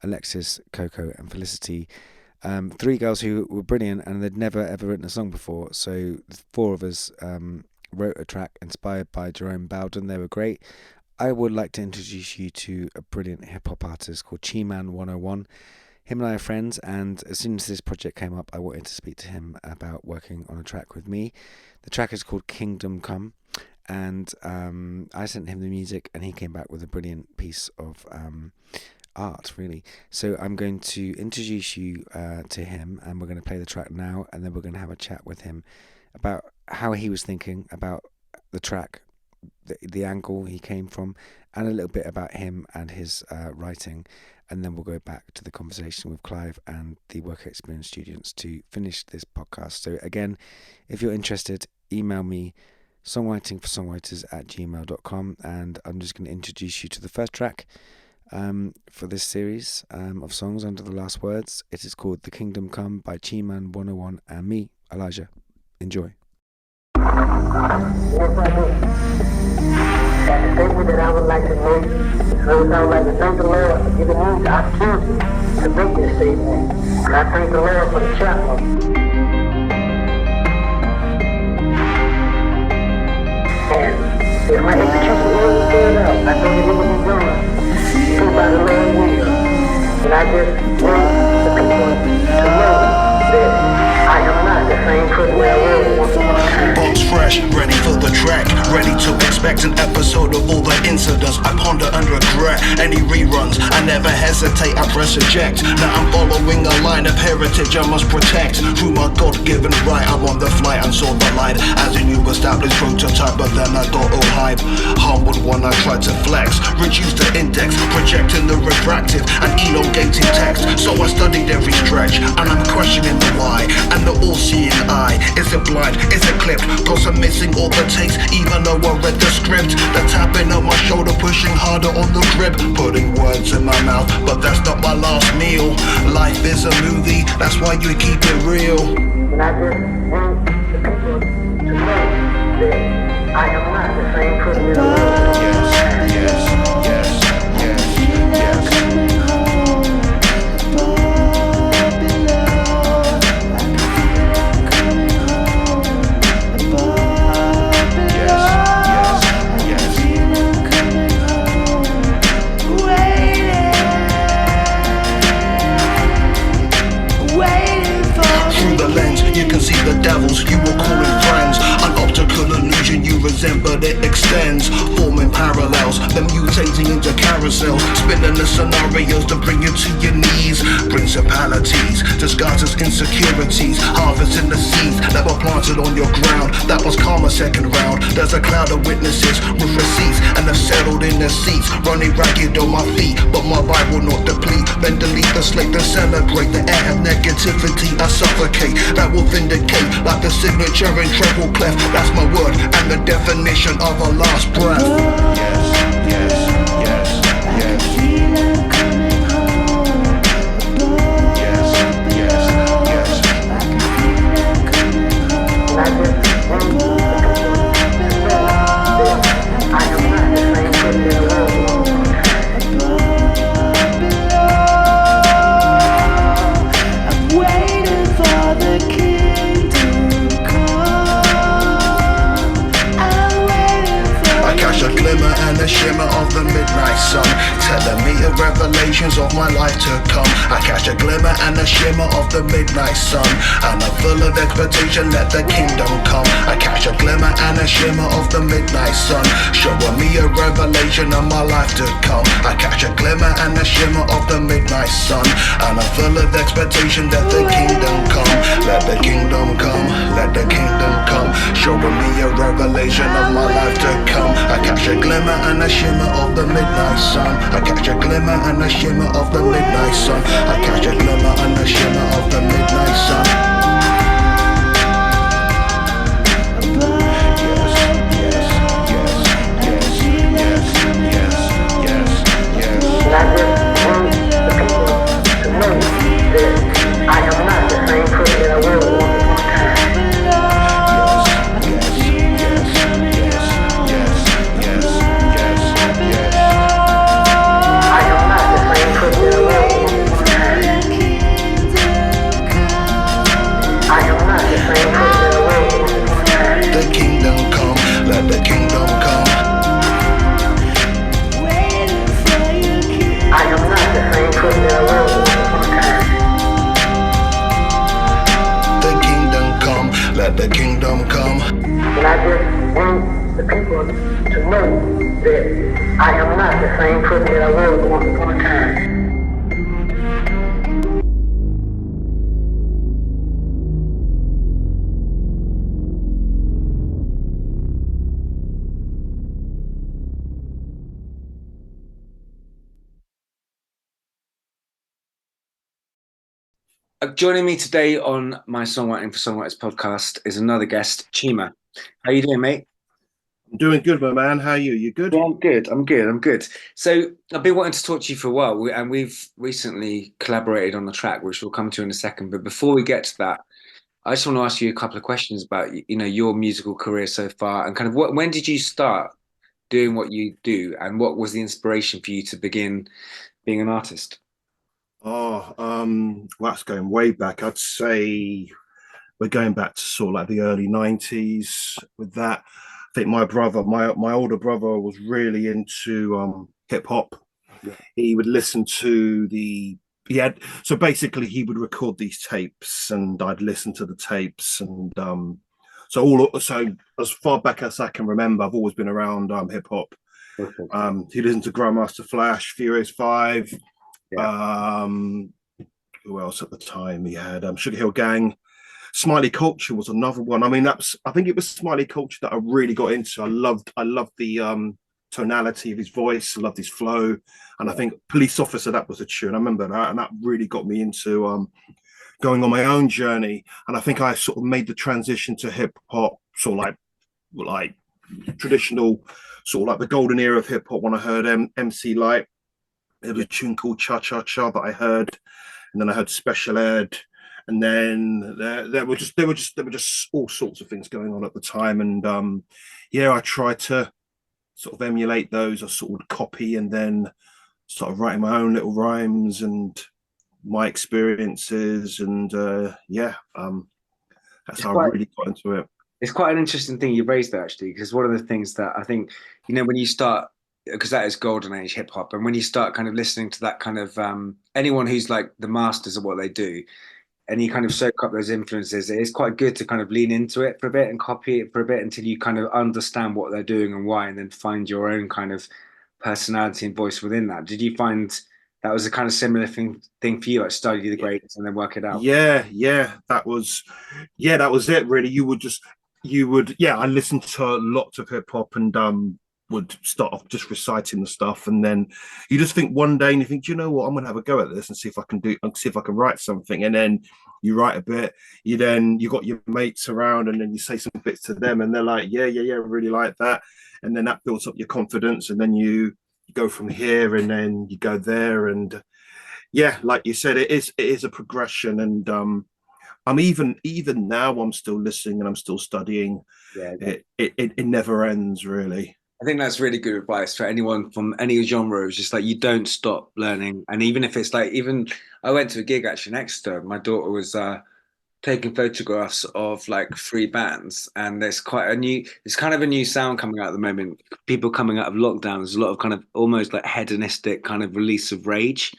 Alexis, Coco and Felicity, 3 girls who were brilliant, and they'd never ever written a song before, so the 4 of us wrote a track inspired by Jerome Bowden. They were great. I would like to introduce you to a brilliant hip-hop artist called Cheeman 101. Him and I are friends, and as soon as this project came up, I wanted to speak to him about working on a track with me. The track is called Kingdom Come, and I sent him the music, and he came back with a brilliant piece of art, really. So I'm going to introduce you to him, and we're going to play the track now, and then we're going to have a chat with him about how he was thinking about the track, the angle he came from, and a little bit about him and his writing, and then we'll go back to the conversation with Clive and the work experience students to finish this podcast. So again, if you're interested, email me, songwritingforsongwriters@gmail.com, and I'm just going to introduce you to the first track for this series of songs under the last words. It is called The Kingdom Come by Cheeman 101 and me, Elijah. Enjoy. Yes, I do. And the statement that I would like to make is first I would like to thank the Lord for giving me the opportunity to make this statement. And I thank the Lord for the chapel. And if my execution wasn't carried out, I think it would be done through by the Lord's will. And I just want the people to know that I am not the same person I was once upon a time. Bones fresh, ready for the track, ready to expect an episode of all the incidents I ponder and regret. Any reruns, I never hesitate, I press eject. Now I'm following a line of heritage I must protect. Through my God-given right, I'm on the flight and saw the light as a new established prototype, but then I thought, oh hype. Humbled when I tried to flex, reduce the index, projecting the refractive and elongating text. So I studied every stretch, and I'm questioning the why. And the all-seeing eye, is it blind, is it clipped? Cause I'm missing all the takes, even though I read the script. The tapping on my shoulder, pushing harder on the grip, putting words in my mouth, but that's not my last meal. Life is a movie, that's why you keep it real. And I just want the people to know that I am not the same person as I was. You can see the devils you were calling friends. An optical illusion you resemble, it extends, forming parallels. The music levitating into carousels, spinning the scenarios to bring you to your knees. Principalities disguised as insecurities, harvesting the seeds that were planted on your ground. That was karma second round. There's a cloud of witnesses with receipts, and they've settled in their seats, running ragged on my feet, but my vibe will not deplete. Then delete the slate, then celebrate the air of negativity. I suffocate, that will vindicate like the signature in treble clef. That's my word and the definition of a last breath. Yes, yes, yes, yes. Yes, yes, yes. And I just want the people to know that I am not the same person that I was once upon a time. I'm waiting for the kingdom come. I'm waiting for I catch a glimmer and a shimmer of the midnight sun, telling me of revelations of my life to come. I catch a glimmer and a shimmer of the midnight sun, and I'm full of expectation, let the kingdom come. I catch a glimmer and a shimmer of the midnight sun, showing me a revelation of my life to come. I catch a glimmer and a shimmer of the midnight sun, and I'm full of expectation, let the kingdom come. Let the kingdom come, let the kingdom come, showing me a revelation of my life to come. I catch a glimmer and a shimmer of the midnight sun. I catch a glimmer and a shimmer of the midnight sun. I catch a glimmer and a shimmer of the midnight sun. Yes, yes, yes, yes, yes, yes, yes, yes. And I just want the people to know that I am not the same person that I was once upon a time. I am not the same person that I was once upon a time. I am not the same person that I was once upon a time. The kingdom come, let the kingdom come. I am not the same person that I was once upon a time. The kingdom come, let the kingdom come. And I just want the people to know that I am not the same person that I was once upon a time. Joining me today on my Songwriting for Songwriters podcast is another guest, Chima. How you doing, mate? I'm doing good, my man. How are you? You good? Yeah, I'm good. So I've been wanting to talk to you for a while, and we've recently collaborated on the track, which we'll come to in a second. But before we get to that, I just want to ask you a couple of questions about, your musical career so far, and kind of when did you start doing what you do, and what was the inspiration for you to begin being an artist? Oh, well, that's going way back. I'd say we're going back to sort of like the early 90s with that. I think my brother, my older brother was really into hip hop. Yeah. He would listen to so basically he would record these tapes and I'd listen to the tapes and so as far back as I can remember, I've always been around hip hop. Okay. He listened to Grandmaster Flash, Furious 5. Yeah. Who else at the time? He had Sugar Hill Gang. Smiley Culture was another one. I mean, I think it was Smiley Culture that I really got into. I loved the tonality of his voice. I loved his flow. And I think Police Officer, that was a tune. I remember that, and that really got me into going on my own journey. And I think I sort of made the transition to hip hop, sort of like traditional, sort of like the golden era of hip hop when I heard MC Light. There was a tune called Cha Cha Cha that I heard, and then I heard Special Ed, and then there were just all sorts of things going on at the time, and I tried to sort of emulate those. I sort of copy, and then started writing my own little rhymes and my experiences, and that's how I really got into it. It's quite an interesting thing you raised there, actually, because one of the things that I think, when you start, because that is golden age hip hop, and when you start kind of listening to that kind of anyone who's like the masters of what they do, and you kind of soak up those influences, it is quite good to kind of lean into it for a bit and copy it for a bit until you kind of understand what they're doing and why, and then find your own kind of personality and voice within that. Did you find that was a kind of similar thing for you, like study the grades and then work it out? Yeah, that was it really. Yeah, I listened to lots of hip hop and would start off just reciting the stuff, and then you just think one day and you think, do you know what, I'm gonna have a go at this and see if I can write something. And then you write a bit, you got your mates around, and then you say some bits to them and they're like, yeah, I really like that. And then that builds up your confidence, and then you go from here and then you go there. And yeah, like you said, it is a progression. And I'm even now I'm still listening and I'm still studying. Yeah, It never ends really. I think that's really good advice for anyone from any genre. It's just like you don't stop learning, and even if it's like, even I went to a gig actually in Exeter. My daughter was taking photographs of like free bands, and it's kind of a new sound coming out at the moment. People coming out of lockdown, there's a lot of kind of almost like hedonistic kind of release of rage,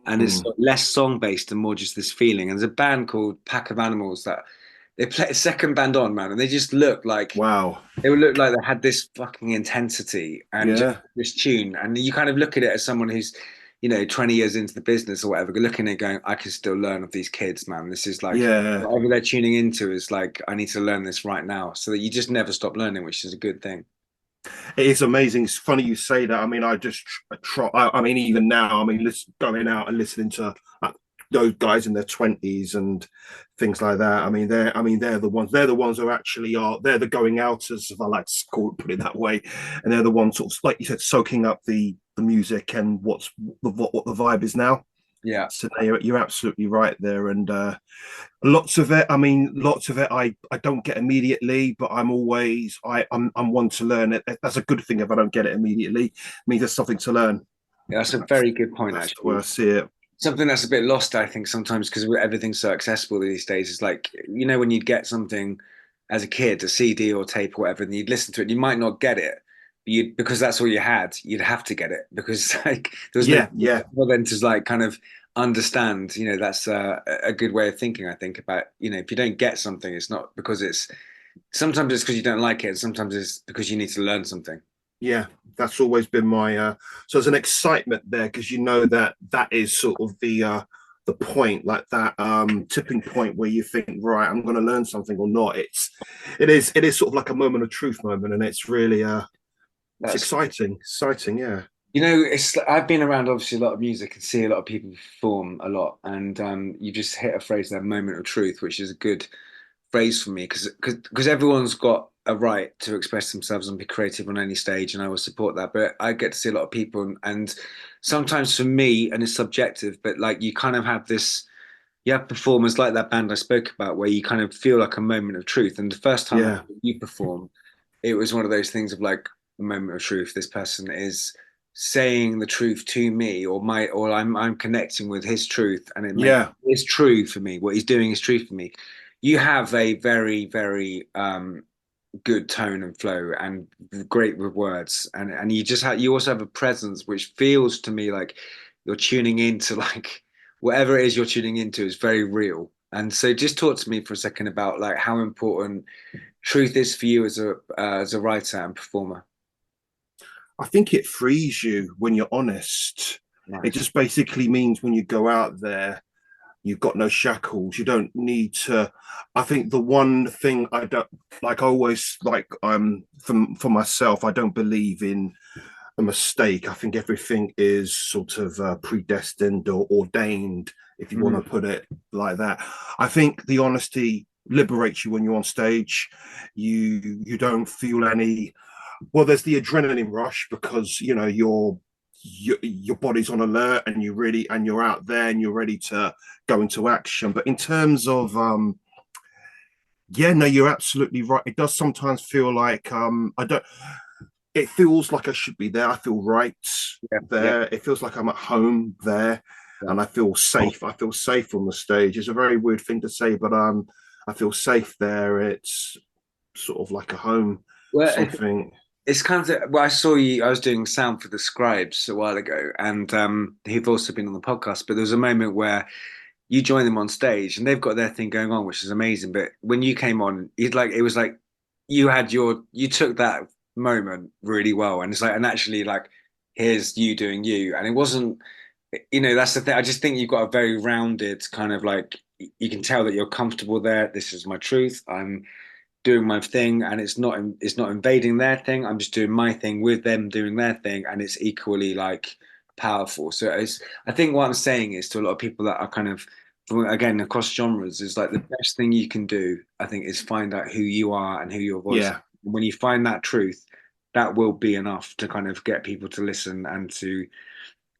and it's less song based and more just this feeling. And there's a band called Pack of Animals that they play a second band on, man, and they just look like Wow. they would look like they had this fucking intensity and just Yeah. this tune. And you kind of look at it as someone who's, 20 years into the business or whatever, looking at it going, I can still learn of these kids, man. This is like Yeah. whatever they're tuning into is like, I need to learn this right now. So that you just never stop learning, which is a good thing. It is amazing. It's funny you say that. I mean, I just try. I mean, even now, I mean, going out and listening to those guys in their 20s and things like that. They're the ones. They're the ones who actually are. They're the going outers, if I like to put it that way. And they're the ones, sort of like you said, soaking up the music and what the vibe is now. Yeah. So you're absolutely right there. And lots of it, I don't get immediately, but I'm one to learn it. That's a good thing if I don't get it immediately. It means there's something to learn. Yeah, that's a very good point, That's actually. where I see it. Something that's a bit lost, I think, sometimes because everything's so accessible these days. Is like, when you'd get something as a kid, a CD or tape or whatever, and you'd listen to it, you might not get it, but because that's all you had, you'd have to get it because like there was no more than to like kind of understand. That's a good way of thinking. I think about if you don't get something, it's not because sometimes it's because you don't like it, and sometimes it's because you need to learn something. Yeah, that's always been my so there's an excitement there because that is sort of the point, like that tipping point where you think, right, I'm going to learn something or not. It is sort of like a moment of truth moment, and it's really it's exciting, yeah. I've been around obviously a lot of music and see a lot of people perform a lot, and you just hit a phrase there, moment of truth, which is a good phrase for me because everyone's got a right to express themselves and be creative on any stage, and I will support that. But I get to see a lot of people, and sometimes for me, and it's subjective, but like you kind of have you have performers like that band I spoke about where you kind of feel like a moment of truth. And the first time you perform, it was one of those things of like a moment of truth. This person is saying the truth to me, or I'm connecting with his truth, and it's true for me. What he's doing is true for me. You have a very, very good tone and flow, and great with words, and you also have a presence which feels to me like you're tuning into like whatever it is you're tuning into is very real. And so, just talk to me for a second about like how important truth is for you as a writer and performer. I think it frees you when you're honest. Nice. It just basically means when you go out there, you've got no shackles. You don't need to. I think the one thing I don't like, always like, for myself, I don't believe in a mistake. I think everything is sort of predestined or ordained, if you want to put it like that. I think the honesty liberates you when you're on stage. You don't feel any. Well, there's the adrenaline rush because your body's on alert and you're out there and you're ready to go into action. But in terms of you're absolutely right. It does sometimes feel like it feels like I should be there. I feel right there. It feels like I'm at home there, and I feel safe. I feel safe on the stage. It's a very weird thing to say, but I feel safe there. It's sort of like a home, something. It's kind of I saw you. I was doing sound for the Scribes a while ago, and he've also been on the podcast. But there was a moment where you joined them on stage, and they've got their thing going on, which is amazing. But when you came on, it was like you took that moment really well, and it's like, and actually like here's you doing you. And it wasn't, that's the thing. I just think you've got a very rounded kind of like, you can tell that you're comfortable there. This is my truth. I'm doing my thing, and it's not invading their thing. I'm just doing my thing with them doing their thing, and it's equally like powerful. So I think what I'm saying is to a lot of people that are kind of, again, across genres, is like the best thing you can do, I think, is find out who you are and who your voice is. Yeah. When you find that truth, that will be enough to kind of get people to listen and to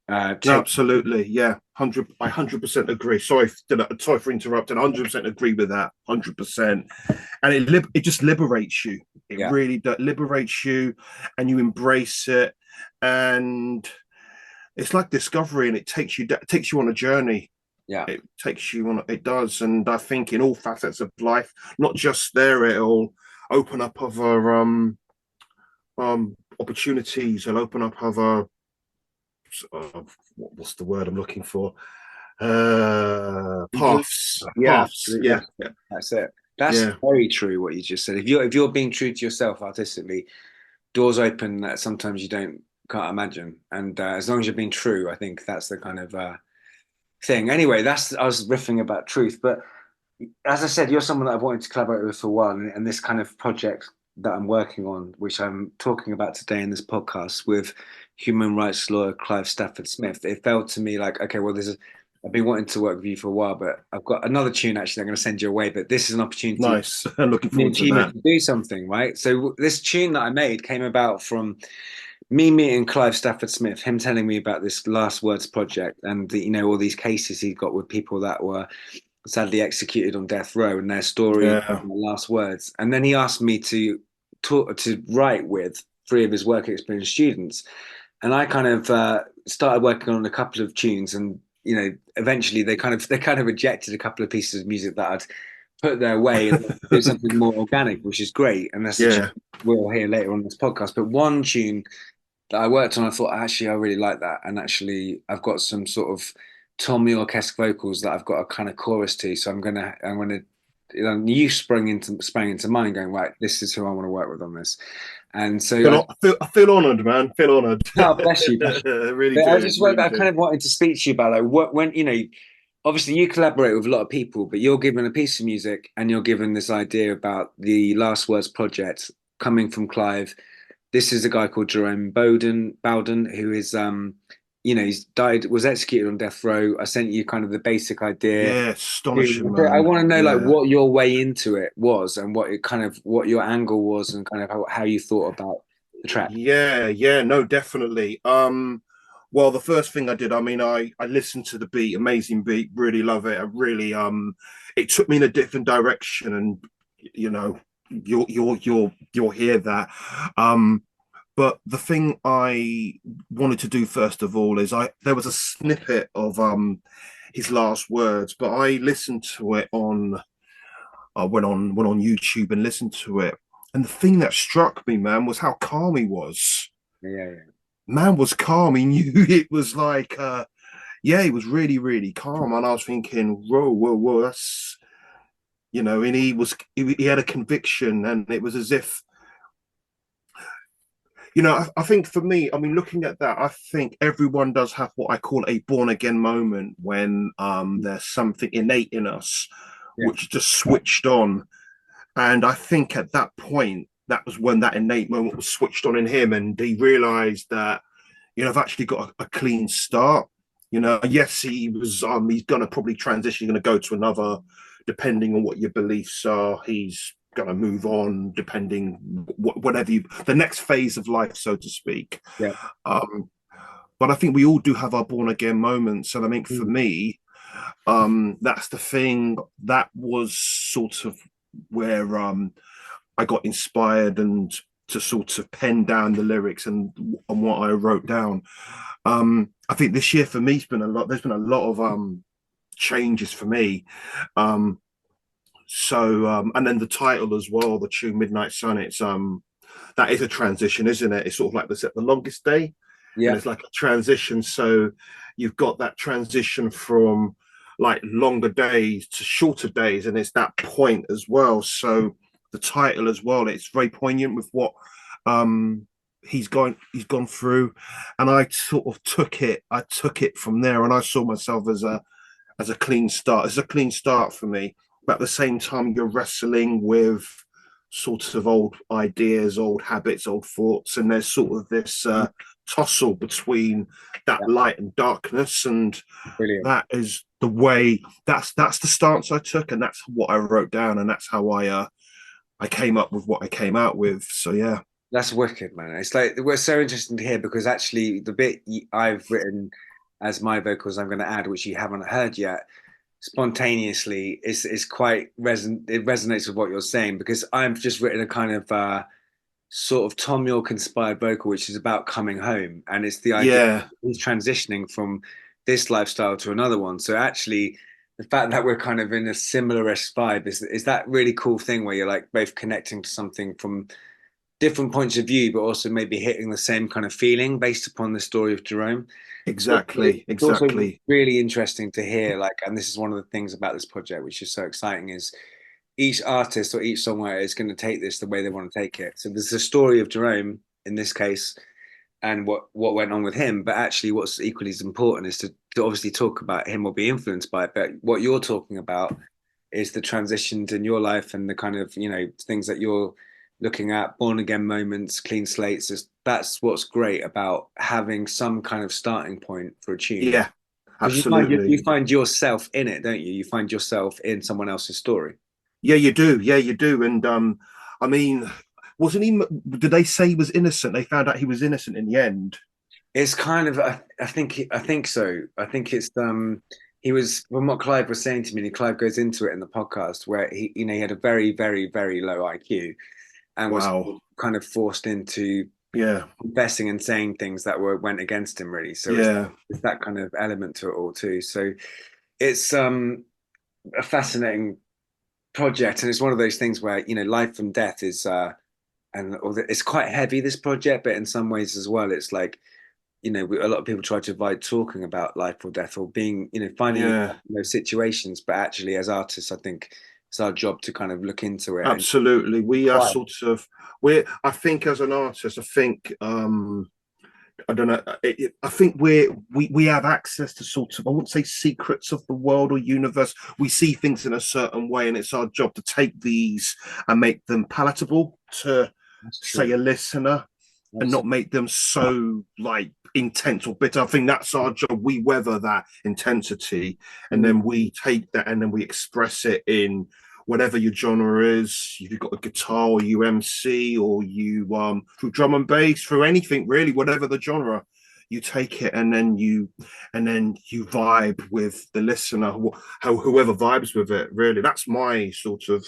No, take. absolutely, yeah, 100% agree. Sorry for interrupting. 100% agree with that. 100%, and it just liberates you. It Yeah, really liberates you, and you embrace it, and it's like discovery, and it takes you on a journey. yeah. It takes you on. It does, and I think in all facets of life, not just there, it'll open up other opportunities. It'll open up other what's the word I'm looking for? Paths. Yeah, Paths. Yeah. absolutely. That's it. That's Yeah. very true what you just said. If you're being true to yourself artistically, doors open that sometimes you can't imagine. And as long as you're being true, I think that's the kind of thing. Anyway, that's I was riffing about truth, but as I said, you're someone that I've wanted to collaborate with for a while, and this kind of project that I'm working on, which I'm talking about today in this podcast with human rights lawyer Clive Stafford Smith, it felt to me like, okay, well, I've been wanting to work with you for a while, but I've got another tune actually I'm going to send you away, but this is an opportunity, Nice. Looking an forward to achievement that. to do something, right? So this tune that I made came about from me meeting Clive Stafford Smith, him telling me about this Last Words project and all these cases he got with people that were sadly executed on death row and their story, Yeah. and their last words. And then he asked me to write with three of his work experience students, and I kind of started working on a couple of tunes, and eventually they kind of rejected a couple of pieces of music that I'd put their way and do something more organic, which is great. And that's a tune Yeah. we'll hear later on in this podcast. But one tune that I worked on, I thought actually I really like that, and actually I've got some sort of Tom York-esque vocals that I've got a kind of chorus to. So I'm gonna you sprang into mind, going right, this is who I want to work with on this, and so I feel honoured, man. Feel honoured. oh, bless you. I really But I do. just Really I kind do. of wanted to speak to you about like what when obviously you collaborate with a lot of people, but you're given a piece of music and you're given this idea about the Last Words project coming from Clive. This is a guy called Jerome Bowden, who is he's died, was executed on death row. I sent you kind of the basic idea. Yeah. Astonishing, I man. want to know like Yeah. what your way into it was and what your angle was and kind of how you thought about the track. Yeah. Yeah. No, definitely. Well, the first thing I did, I mean, I listened to the beat, amazing beat, really love it. I really it took me in a different direction, and you know, you'll hear that. But the thing I wanted to do first of all is there was a snippet of his last words, but I listened to it on I went on YouTube and listened to it, and the thing that struck me, man, was how calm he was. Yeah, yeah. Man was calm. He knew it was like, yeah, he was really, really calm. And I was thinking, whoa, whoa, whoa, that's, and he had a conviction, and it was as if, I think for me, I mean, looking at that, I think everyone does have what I call a born again moment when there's something innate in us Yeah. which just switched on. And I think at that point, that was when that innate moment was switched on in him, and he realized that, I've actually got a clean start. Yes, he's going to probably transition, he's going to go to another, depending on what your beliefs are. He's going to move on, depending whatever the next phase of life, so to speak. Yeah. But I think we all do have our born again moments. And I think for Mm. me, that's the thing that was sort of where I got inspired and to sort of pen down the lyrics and what I wrote down. I think this year for me has been a lot. There's been a lot of changes for me. And then the title as well, the tune Midnight Sun. It's that is a transition, isn't it? It's sort of like the longest day, and Yeah. it's like a transition. So you've got that transition from like longer days to shorter days, and it's that point as well. So the title as well, it's very poignant with what he's gone through, and I sort of took it from there, and I saw myself as a clean start. It's a clean start for me, but at the same time you're wrestling with sort of old ideas, old habits, old thoughts, and there's sort of this tussle between that light and darkness, and Brilliant. that is the way, that's the stance I took, and that's what I wrote down, and that's how I came up with what I came out with. So yeah. That's wicked, man. It's like we're so interesting to hear because actually the bit I've written as my vocals I'm going to add, which you haven't heard yet, spontaneously is quite it resonates with what you're saying because I've just written a kind of sort of Tom York inspired vocal, which is about coming home, and it's the idea Yeah, he's transitioning from this lifestyle to another one. So actually, the fact that we're kind of in a similar-ish vibe is that really cool thing where you're like both connecting to something from different points of view, but also maybe hitting the same kind of feeling based upon the story of Jerome. It's also exactly. really interesting to hear, like, and this is one of the things about this project, which is so exciting, is each artist or each songwriter is going to take this the way they want to take it. So there's the story of Jerome in this case and what went on with him, but actually what's equally as important is to obviously talk about him or be influenced by it. But what you're talking about is the transitions in your life and the kind of, things that you're looking at, born again moments, clean slates. That's what's great about having some kind of starting point for a tune. Yeah, Because absolutely. you find yourself in it, don't you? You find yourself in someone else's story. Yeah, you do. Yeah, you do. And I mean, wasn't he? Did they say he was innocent? They found out he was innocent in the end. It's kind of I think so. I think it's he was from what Clive was saying to me, and Clive goes into it in the podcast where he had a very, very, very low IQ and was Wow. kind of forced into Yeah. confessing and saying things that went against him really. So Yeah. it's that kind of element to it all too. So it's a fascinating project, and it's one of those things where life and death is and it's quite heavy, this project, but in some ways as well it's like a lot of people try to avoid talking about life or death or being finding Yeah. those situations, but actually as artists I think it's our job to kind of look into it and Absolutely. We are quiet. sort of I think as an artist, I think I don't know. I think we have access to sort of, I wouldn't say secrets of the world or universe. We see things in a certain way, and it's our job to take these and make them palatable to, That's say, true. a listener, and not make them so like intense or bitter. I think that's our job. We weather that intensity, and then we take that and then we express it in whatever your genre is. If you've got a guitar or you MC or you through drum and bass, through anything really, whatever the genre, you take it and then you vibe with the listener, whoever vibes with it. Really, that's my sort of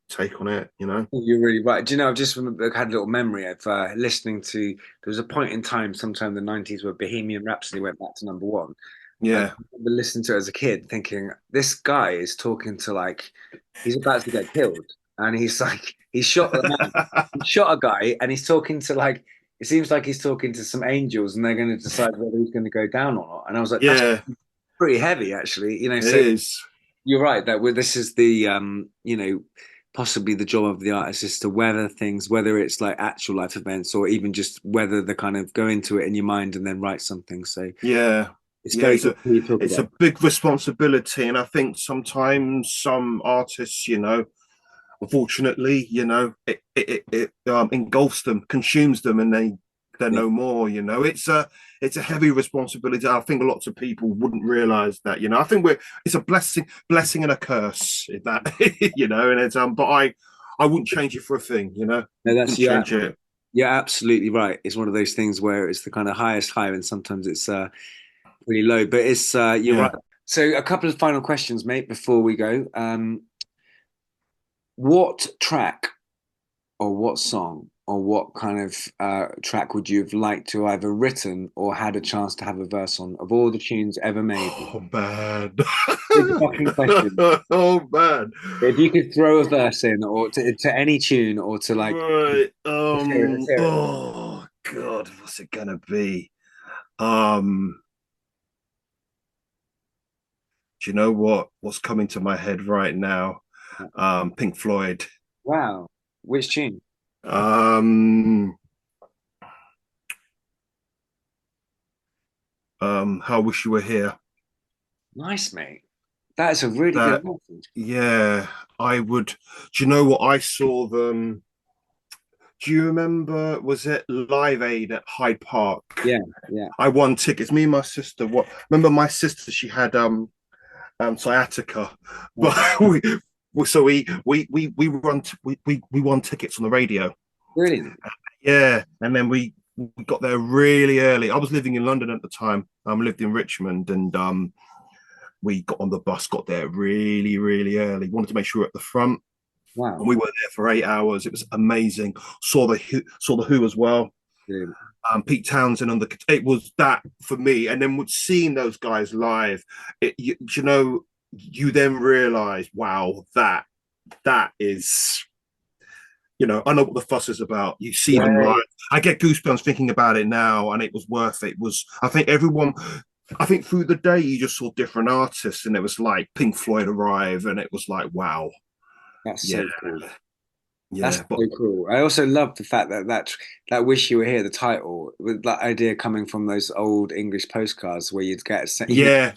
take on it. You're really right. Do you know, I've just had a little memory of listening to, there was a point in time, sometime in the 90s, where Bohemian Rhapsody went back to number one. And I Yeah. remember listening to it as a kid, thinking, this guy is talking to like, he's about to get killed. And he's like, he shot a man, he shot a guy, and he's talking to like, it seems like he's talking to some angels, and they're going to decide whether he's going to go down or not. And I was like, that's Yeah, pretty heavy, actually. it So is. you're right that this is the possibly the job of the artist is to weather things, whether it's like actual life events or even just whether the kind of go into it in your mind and then write something. So Yeah. it's Yeah, very good to talk it's about. a big responsibility, and I think sometimes some artists, unfortunately, it engulfs them, consumes them, and they're Yeah. no more. It's a heavy responsibility. I think lots of people wouldn't realize that. I think it's a blessing and a curse. If that, and it's but I wouldn't change it for a thing. No, that's Wouldn't change it. you're absolutely right. It's one of those things where it's the kind of highest high and sometimes it's really low, but it's you're right. Yeah. So a couple of final questions, mate, before we go. What track or what song or what kind of track would you have liked to either written or had a chance to have a verse on of all the tunes ever made? Oh man. Big fucking question. Oh man. If you could throw a verse in or to any tune or to like, Right. let's hear it, let's hear it. Oh God, what's it gonna be? Um. Do you know what's coming to my head right now? Pink Floyd. Wow. Which tune? Um. How I Wish You Were Here. Nice, mate. That's a really good That, answer. yeah, I would. Do you know what? I saw them. Do you remember? Was it Live Aid at Hyde Park? Yeah, yeah. I won tickets. Me and my sister. What? Remember my sister? She had sciatica, but we won tickets on the radio. Brilliant. Yeah, and then we got there really early. I was living in London at the time. I lived in Richmond, and we got on the bus, got there really, really early. Wanted to make sure we were at the front. Wow. And we were there for 8 hours. It was amazing. Saw the Who as well. Brilliant. Pete Townsend on the. It was that for me. And then seeing those guys live, you then realise, wow, that is. I know what the fuss is about. You see them live. I get goosebumps thinking about it now, and it was worth it. It was. I think through the day you just saw different artists, and it was like Pink Floyd arrive, and it was like, wow. That's so cool. Yeah, That's so cool. I also love the fact that "Wish You Were Here," the title, with that idea coming from those old English postcards where you'd get.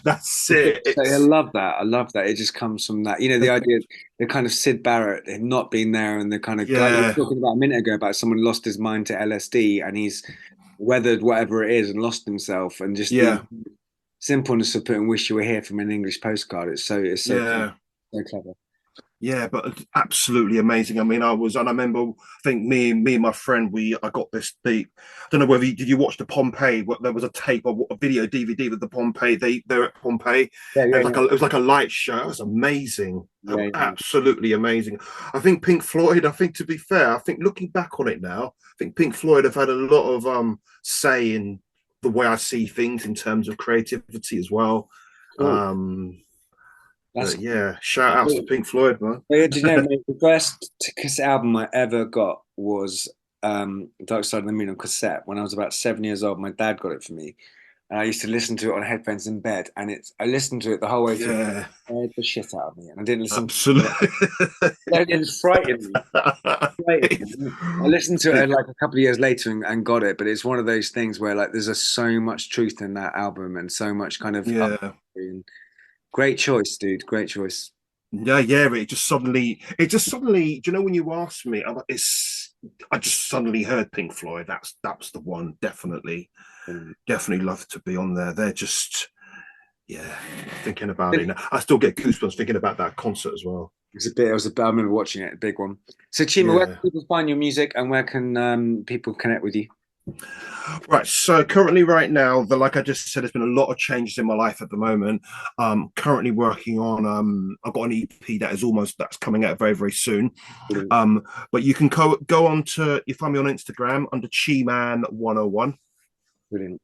That's it. So I love that. I love that. It just comes from that. The idea, the kind of Syd Barrett not being there, and the kind of like you were talking about a minute ago about someone lost his mind to LSD, and he's weathered whatever it is and lost himself, and just the simpleness of putting "Wish You Were Here" from an English postcard. It's so clever. So clever. Yeah, but absolutely amazing. I mean, I remember, I think me and my friend, I got this. I don't know whether did you watch the Pompeii? There was a tape or a video DVD with the Pompeii. They're at Pompeii. It was like a light show. It was amazing. Absolutely amazing. I think Pink Floyd. To be fair, I think looking back on it now, I think Pink Floyd have had a lot of say in the way I see things in terms of creativity as well. Cool. Shout outs to Pink Floyd, man. Well, do you know, mate, the first cassette album I ever got was Dark Side of the Moon on cassette when I was about 7 years old. My dad got it for me, and I used to listen to it on headphones in bed. And I listened to it the whole way through. It scared the shit out of me, and I didn't listen. Absolutely, it frightened me. I listened to it like a couple of years later and got it, but it's one of those things where like there's so much truth in that album and so much kind of great choice, dude. Great choice. Yeah. It just suddenly. Do you know when you asked me? I just suddenly heard Pink Floyd. That's the one. Definitely love to be on there. They're just, thinking about it now. I still get goosebumps thinking about that concert as well. I remember watching it, a big one. So, Chima, where can people find your music, and where can people connect with you? Right, so currently right now, like I just said, there's been a lot of changes in my life at the moment. Currently working on I've got an EP that's coming out very, very soon. But you can go on to, you find me on Instagram under Chiman101. Brilliant.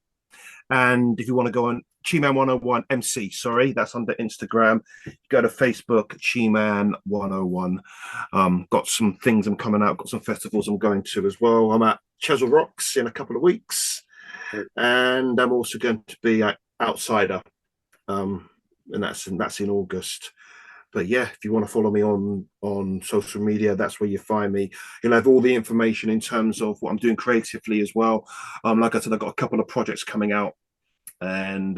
And if you want to go on Chiman101 MC, that's under Instagram. Go to Facebook, Chiman101. Got some things I'm coming out, got some festivals I'm going to as well. I'm at Chesel Rocks in a couple of weeks, and I'm also going to be at Outsider, and that's in August. But yeah, if you want to follow me on social media, that's where you find me. You'll have all the information in terms of what I'm doing creatively as well. Like I said, I've got a couple of projects coming out, and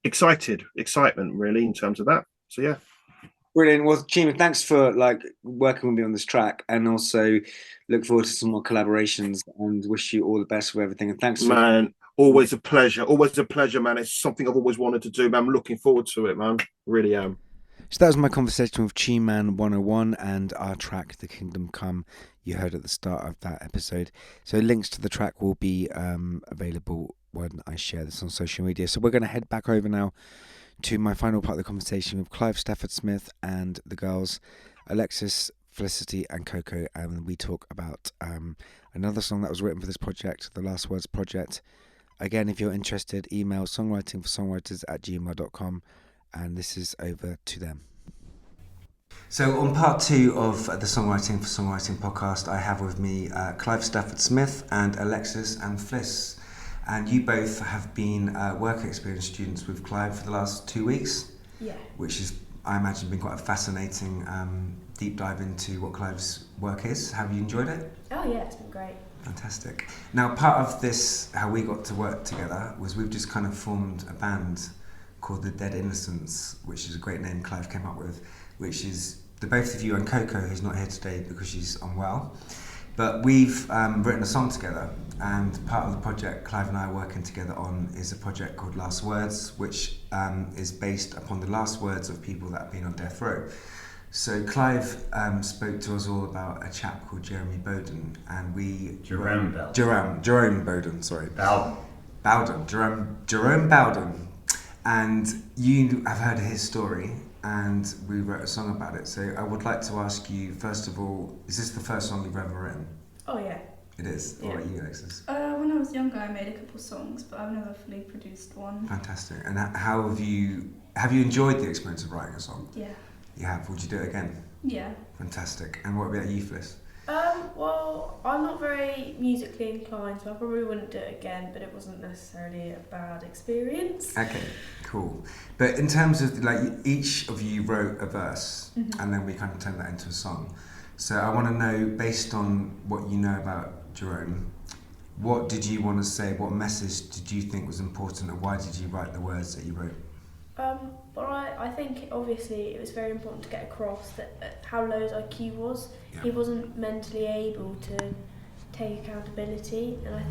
excitement really in terms of that. So yeah. Brilliant. Well, Chima, thanks for working with me on this track, and also look forward to some more collaborations, and wish you all the best with everything. And thanks, man. Always a pleasure. Always a pleasure, man. It's something I've always wanted to do, man. I'm looking forward to it, man. Really am. So that was my conversation with Chiman101 and our track, The Kingdom Come, you heard at the start of that episode. So links to the track will be available when I share this on social media. So we're going to head back over now to my final part of the conversation with Clive Stafford Smith and the girls, Alexis, Felicity and Coco, and we talk about another song that was written for this project, the Last Words Project. Again, if you're interested, email songwritingforsongwriters@gmail.com, and this is over to them. So on part 2 of the Songwriting for Songwriting podcast, I have with me Clive Stafford Smith and Alexis and Fliss. And you both have been work experience students with Clive for the last 2 weeks. Yeah. Which is, I imagine, been quite a fascinating deep dive into what Clive's work is. Have you enjoyed it? Oh yeah, it's been great. Fantastic. Now, part of this, how we got to work together, was we've just kind of formed a band called the Dead Innocents, which is a great name Clive came up with, which is the both of you and Coco, who's not here today because she's unwell. But we've written a song together, and part of the project Clive and I are working together on is a project called Last Words, which is based upon the last words of people that have been on death row. So Clive spoke to us all about a chap called Jeremy Bowden, and we... Jerome Bowden, sorry. Bowden. Jerome Bowden. And you have heard his story, and we wrote a song about it. So I would like to ask you, first of all, is this the first song you've ever written? Oh yeah. It is? Yeah. What about you, Alexis? When I was younger I made a couple songs, but I've never fully produced one. Fantastic. And how have you enjoyed the experience of writing a song? Yeah. You have? Would you do it again? Yeah. Fantastic. And what about you, Phyllis? Well, I'm not very musically inclined, so I probably wouldn't do it again, but it wasn't necessarily a bad experience. Okay, cool. But in terms of, like, each of you wrote a verse, and then we kind of turned that into a song. So I want to know, based on what you know about Jerome, what did you want to say, what message did you think was important, and why did you write the words that you wrote? Well, I think obviously it was very important to get across that how low his IQ was. Yeah. He wasn't mentally able to take accountability, and I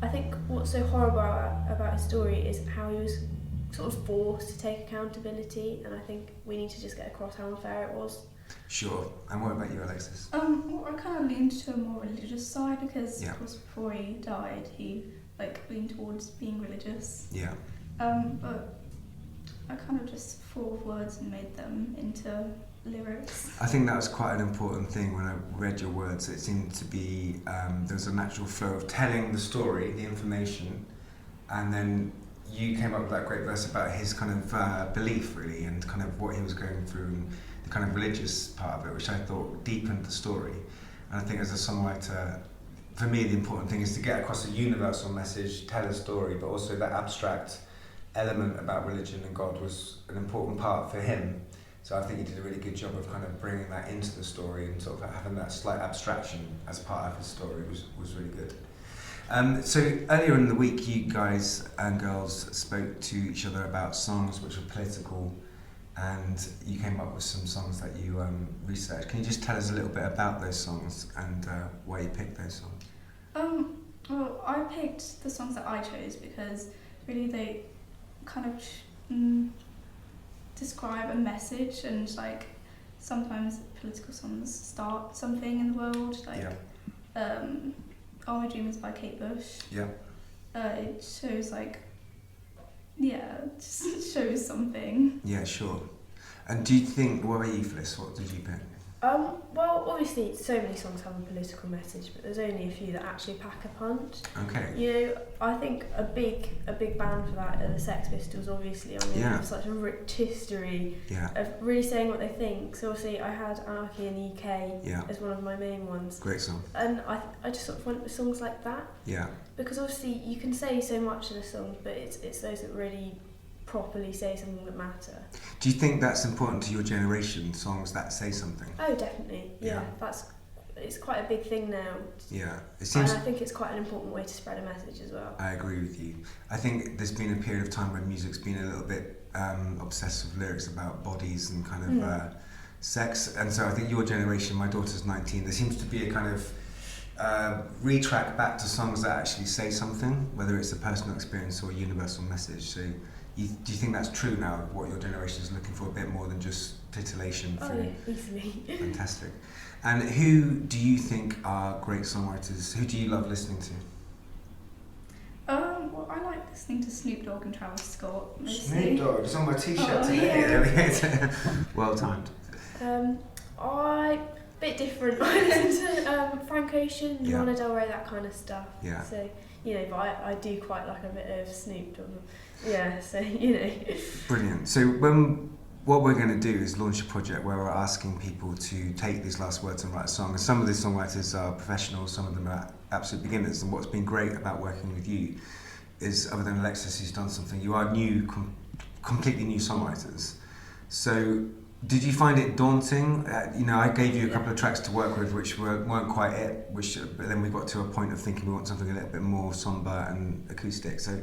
think what's so horrible about his story is how he was sort of forced to take accountability, and I think we need to just get across how unfair it was. Sure. And what about you, Alexis? Well, I kind of leaned to a more religious side because Yeah. of course before he died he leaned towards being religious. Yeah. But I kind of just thought of words and made them into lyrics. I think that was quite an important thing when I read your words. It seemed to be, there was a natural flow of telling the story, the information, and then you came up with that great verse about his kind of belief, really, and kind of what he was going through, and the kind of religious part of it, which I thought deepened the story. And I think as a songwriter, for me, the important thing is to get across a universal message, tell a story, but also that abstract element about religion and God was an important part for him. So I think he did a really good job of kind of bringing that into the story and sort of having that slight abstraction as part of his story was really good. So earlier in the week, you guys and girls spoke to each other about songs which were political, and you came up with some songs that you researched. Can you just tell us a little bit about those songs and why you picked those songs? Well, I picked the songs that I chose because really they kind of describe a message, and sometimes political songs start something in the world, All My Dreamers by Kate Bush. Yeah. It shows just shows something. Yeah, sure. And do you think, what about you, Phyllis? What did you pick? Well, obviously so many songs have a political message, but there's only a few that actually pack a punch. Okay. You know, I think a big band for that are the Sex Pistols, obviously. I mean, they have such a rich history of really saying what they think. So obviously I had Anarchy in the UK as one of my main ones. Great song. And I just sort of went with songs like that. Yeah. Because obviously you can say so much in a song, but it's those that really properly say something that matter. Do you think that's important to your generation, songs that say something? Oh, definitely. Yeah. It's quite a big thing now. Yeah, it seems. And I think it's quite an important way to spread a message as well. I agree with you. I think there's been a period of time when music's been a little bit obsessed with lyrics about bodies and kind of sex, and so I think your generation, my daughter's 19, there seems to be a kind of retrack back to songs that actually say something, whether it's a personal experience or a universal message. So do you think that's true now, what your generation is looking for, a bit more than just titillation? Oh yeah, easily. Fantastic. And who do you think are great songwriters? Who do you love listening to? Well, I like listening to Snoop Dogg and Travis Scott mostly. Snoop Dogg, it's on my t-shirt today. Yeah. There we go. Well timed. Bit different. I listen to Frank Ocean, Yeah. Lana Del Rey, that kind of stuff. Yeah. So, you know, but I do quite like a bit of Snoop Dogg. Yeah, so, you know. Brilliant. So what we're going to do is launch a project where we're asking people to take these last words and write a song. And some of these songwriters are professionals, some of them are absolute beginners. And what's been great about working with you is, other than Alexis, who's done something, you are completely new songwriters. So Did you find it daunting? I gave you a couple of tracks to work with which weren't quite it, but then we got to a point of thinking we want something a little bit more somber and acoustic. So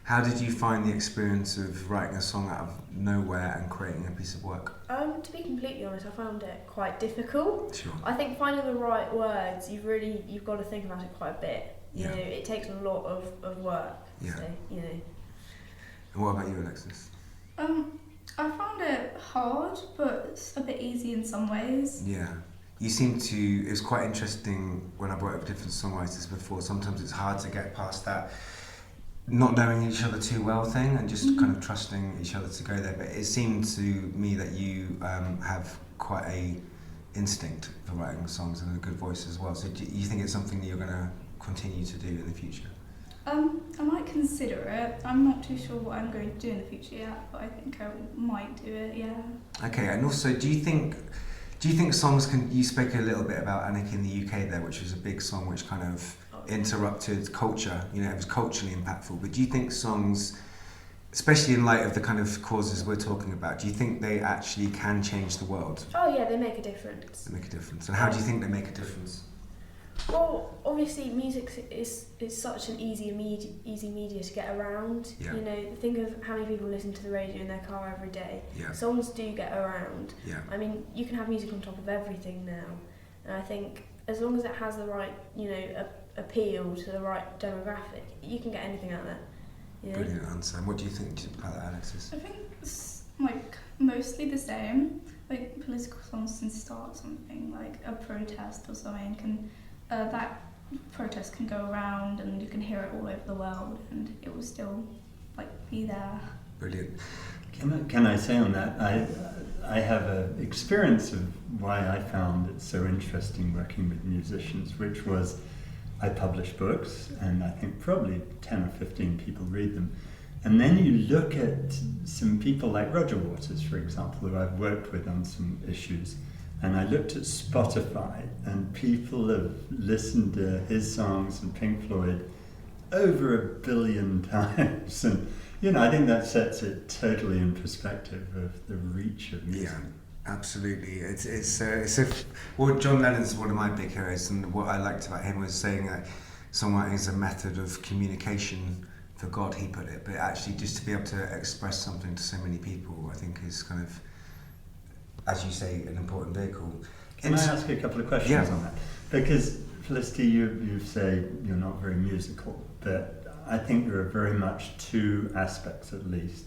how did you find the experience of writing a song out of nowhere and creating a piece of work? To be completely honest, I found it quite difficult. Sure. I think finding the right words, you've got to think about it quite a bit. You know, it takes a lot of work. Yeah. So, And what about you, Alexis? I found it hard, but it's a bit easy in some ways. Yeah. You seem to, it was quite interesting when I've worked with different songwriters before, sometimes it's hard to get past that not knowing each other too well thing and just kind of trusting each other to go there. But it seemed to me that you have quite a instinct for writing songs and a good voice as well. So do you think it's something that you're going to continue to do in the future? I might consider it. I'm not too sure what I'm going to do in the future yet, but I think I might do it, yeah. Okay, and also do you think songs can, you spoke a little bit about Anarchy in the UK there, which was a big song which kind of interrupted culture, it was culturally impactful, but do you think songs, especially in light of the kind of causes we're talking about, do you think they actually can change the world? Oh yeah, they make a difference. They make a difference. And how do you think they make a difference? Well, obviously music is such an easy media to get around. Yeah. Think of how many people listen to the radio in their car every day. Yeah. Songs do get around. Yeah. I mean, you can have music on top of everything now. And I think as long as it has the right, appeal to the right demographic, you can get anything out there. Brilliant answer. And what do you think about that, Alexis? I think it's mostly the same. Political songs can start something like a protest or something, that protest can go around and you can hear it all over the world and it will still be there. Brilliant. Can I say on that, I have an experience of why I found it so interesting working with musicians, which was I publish books and I think probably 10 or 15 people read them. And then you look at some people like Roger Waters, for example, who I've worked with on some issues, and I looked at Spotify and people have listened to his songs and Pink Floyd over 1 billion times. And, I think that sets it totally in perspective of the reach of music. Yeah, absolutely. Well, John Lennon's one of my big heroes, and what I liked about him was saying that songwriting is a method of communication for God, he put it, but actually just to be able to express something to so many people, I think is kind of, as you say, an important vehicle. Can I ask you a couple of questions on that? Because, Felicity, you say you're not very musical, but I think there are very much two aspects, at least,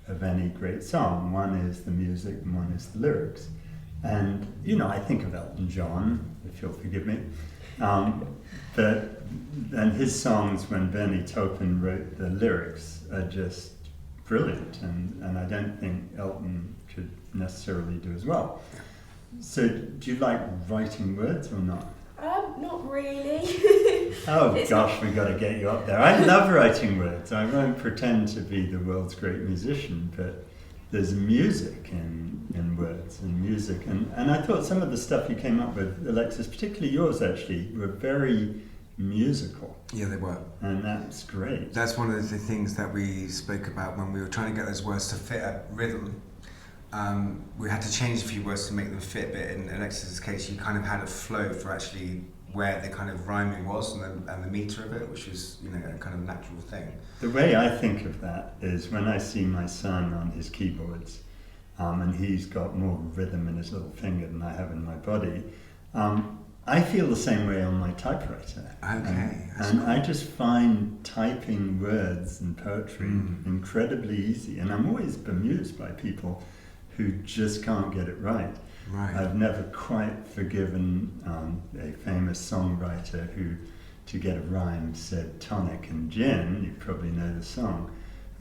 of any great song. One is the music and one is the lyrics. And, I think of Elton John, if you'll forgive me, and his songs, when Bernie Taupin wrote the lyrics, are just brilliant, and I don't think Elton could necessarily do as well. So do you like writing words or not? Not really. Oh gosh, we've got to get you up there. I love writing words. I won't pretend to be the world's great musician, but there's music in words and music. And I thought some of the stuff you came up with, Alexis, particularly yours actually, were very musical. Yeah, they were. And that's great. That's one of the things that we spoke about when we were trying to get those words to fit a rhythm. We had to change a few words to make them fit, but in Alexis's case, you kind of had a flow for actually where the kind of rhyming was and the meter of it, which was, a kind of natural thing. The way I think of that is when I see my son on his keyboards, and he's got more rhythm in his little finger than I have in my body, I feel the same way on my typewriter. Okay. And I just find typing words and poetry incredibly easy, and I'm always bemused by people who just can't get it right. Right. I've never quite forgiven a famous songwriter who, to get a rhyme, said tonic and gin. You probably know the song.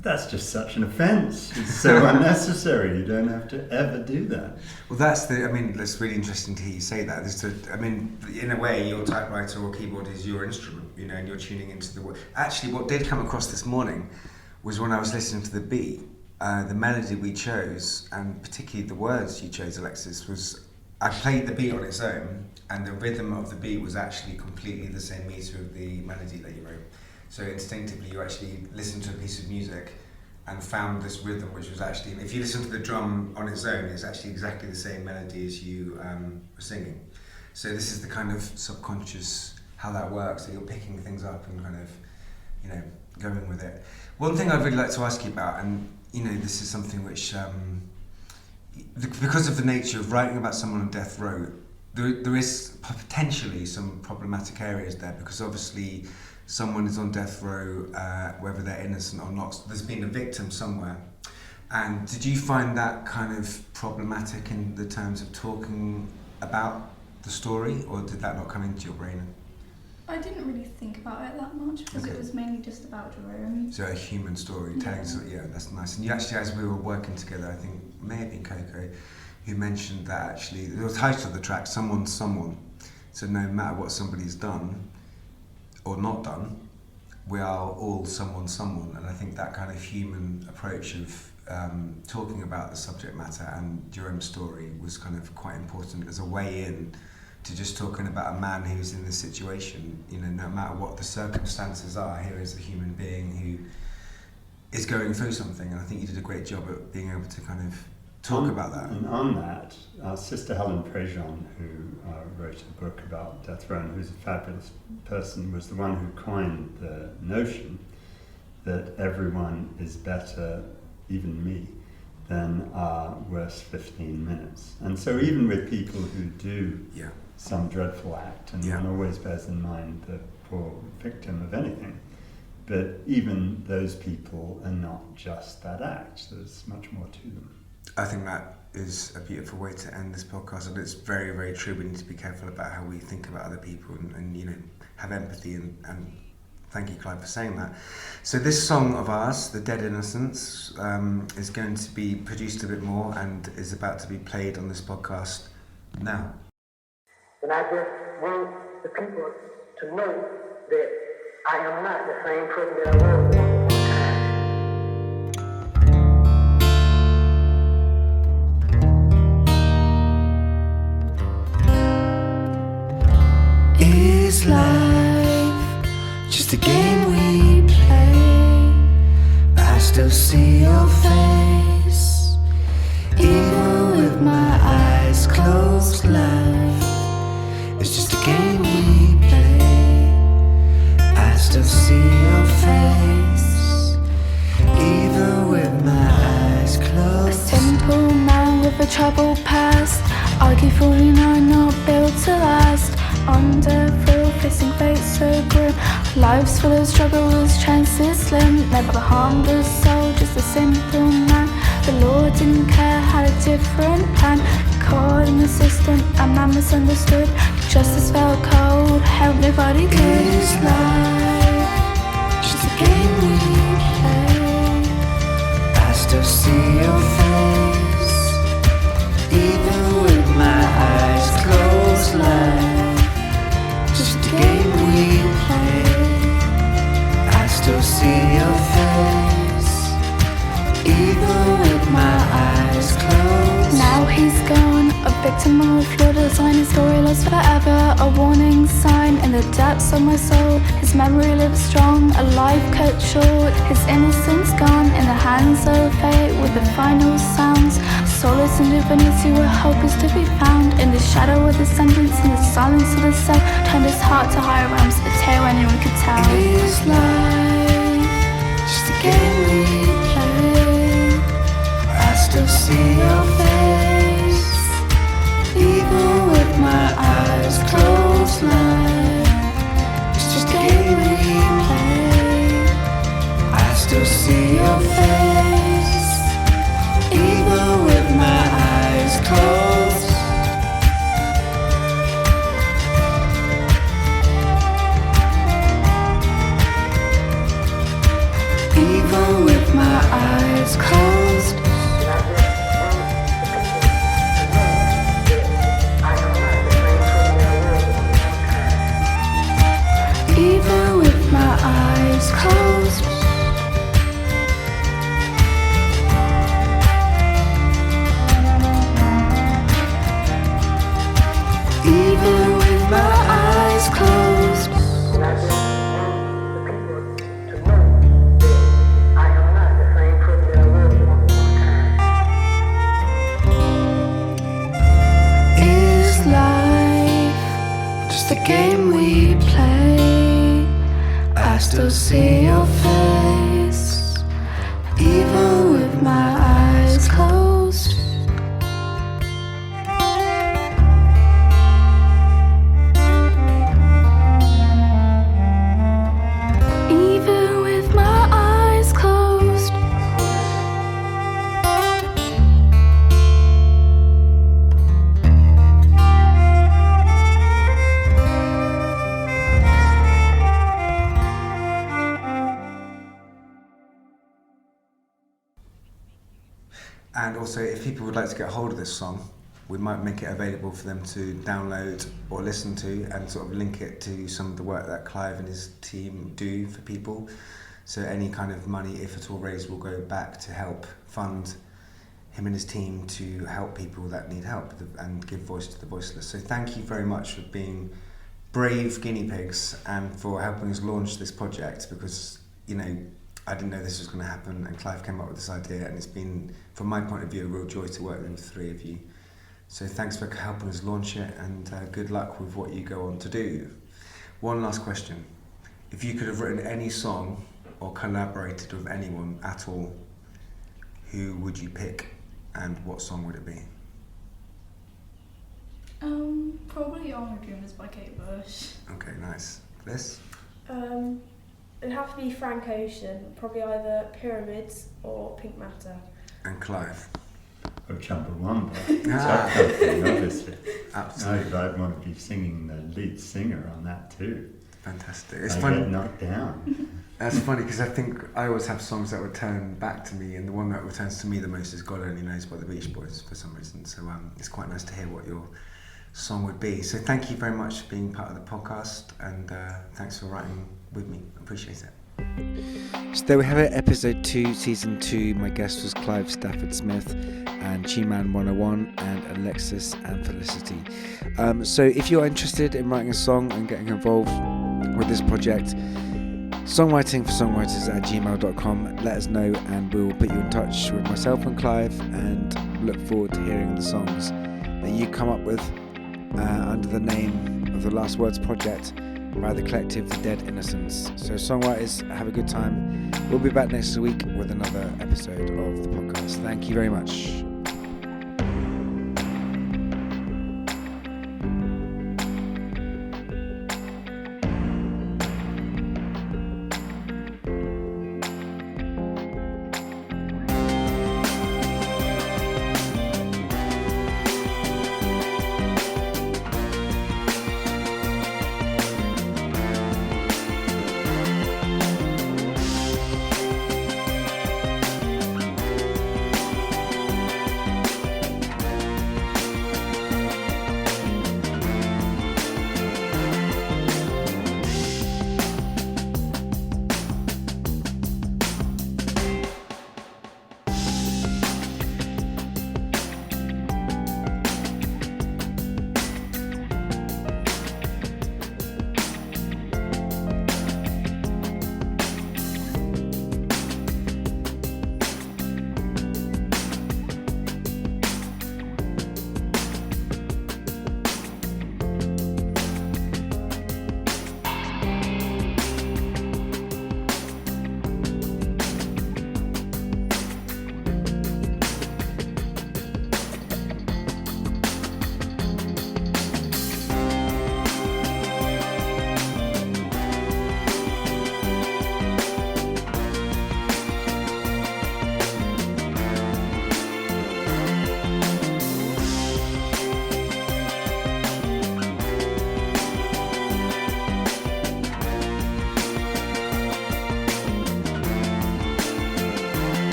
That's just such an offence. It's so unnecessary. You don't have to ever do that. Well, that's really interesting to hear you say that. In a way, your typewriter or keyboard is your instrument, and you're tuning into the word. Actually, what did come across this morning was when I was listening to the beat, the melody we chose, and particularly the words you chose, Alexis, was I played the beat on its own, and the rhythm of the beat was actually completely the same meter of the melody that you wrote. So instinctively, you actually listen to a piece of music, and found this rhythm, which was actually, if you listen to the drum on its own, it's actually exactly the same melody as you were singing. So this is the kind of subconscious, how that works, that you're picking things up and kind of, you know, going with it. One thing I'd really like to ask you about, and you know, this is something which, because of the nature of writing about someone on death row, there is potentially some problematic areas there, because obviously someone is on death row, whether they're innocent or not, there's been a victim somewhere. And did you find that kind of problematic in the terms of talking about the story, or did that not come into your brain? I didn't really think about it that much because Okay. it was mainly just about Jerome. So a human story, telling, so yeah, that's nice. And you actually, as we were working together, I think may have been Coco, who mentioned that actually, the title of the track, Someone's Someone. So no matter what somebody's done or not done, we are all someone's someone. And I think that kind of human approach of talking about the subject matter and Jerome's story was kind of quite important as a way in to just talking about a man who's in this situation. You know, no matter what the circumstances are, here is a human being who is going through something, and I think you did a great job at being able to kind of talk about that. And on that, our sister Helen Prejean, who wrote a book about death row and who's a fabulous person, was the one who coined the notion that everyone is better, even me, than our worst 15 minutes. And so even with people who do some dreadful act, and one always bears in mind the poor victim of anything, but even those people are not just that act. There's much more to them. I think that is a beautiful way to end this podcast, and it's very, very true. We need to be careful about how we think about other people and you know, have empathy, and thank you, Clive, for saying that. So this song of ours, The Dead Innocents, is going to be produced a bit more and is about to be played on this podcast now. And I just want the people to know that I am not the same person that I was once upon a time. Is life just a game we play? I still see your face, even with my eyes closed. Life is just a game we play. I still see your face, even with my eyes closed. A simple man with a troubled past, argue for you know not built to last. Under full facing fate so grim, life's full of struggles, chances slim. Never harmed a soul, just a simple man. The Lord didn't care, had a different plan. Caught in the system, a man misunderstood. Justice felt cold, help nobody could. Is life just a game we play? I still see your face, even with my eyes closed. Life just a game we play. I still see your face, even with my eyes closed. Now he's gone, a victim of your design. His story lost forever, a warning sign in the depths of my soul. His memory lives strong, a life cut short. His innocence gone in the hands of fate with the final sounds. Solace and divinity where hope is to be found. In the shadow of the sentence, in the silence of the cell, turned his heart to higher realms, a tale anyone could tell. Is life just a game we play? I still see your face, even with my eyes closed. Life it's just a game we play. I still see your face, even with my eyes closed. Even with my eyes closed. And I just want the I still see your face, even with my eyes closed. Even with my eyes closed. And also, if people would like to get hold of this song, we might make it available for them to download or listen to, and sort of link it to some of the work that Clive and his team do for people. So any kind of money, if at all raised, will go back to help fund him and his team to help people that need help and give voice to the voiceless. So thank you very much for being brave guinea pigs and for helping us launch this project, because, you know, I didn't know this was going to happen, and Clive came up with this idea, and it's been, from my point of view, a real joy to work with the three of you. So thanks for helping us launch it, and good luck with what you go on to do. One last question. If you could have written any song or collaborated with anyone at all, who would you pick, and what song would it be? Probably Onward Dreamers by Kate Bush. Okay, nice. Liz? It'd have to be Frank Ocean, probably either Pyramids or Pink Matter. And Clive? Oh, Chumbawamba. Obviously. Absolutely. I'd want to be singing the lead singer on that too. Fantastic. It's I funny. get knocked down. That's funny, because I think I always have songs that return back to me, and the one that returns to me the most is God Only Knows by the Beach Boys for some reason. So it's quite nice to hear what your song would be. So thank you very much for being part of the podcast, and thanks for writing with me. I appreciate it. So there we have it, episode 2, season 2. My guest was Clive Stafford Smith and G-Man 101 and Alexis and Felicity. So if you're interested in writing a song and getting involved with this project, songwritingforsongwriters@gmail.com. Let us know, and we will put you in touch with myself and Clive, and look forward to hearing the songs that you come up with under the name of the Last Words Project by the collective The Dead Innocents. So songwriters, have a good time. We'll be back next week with another episode of the podcast. Thank you very much.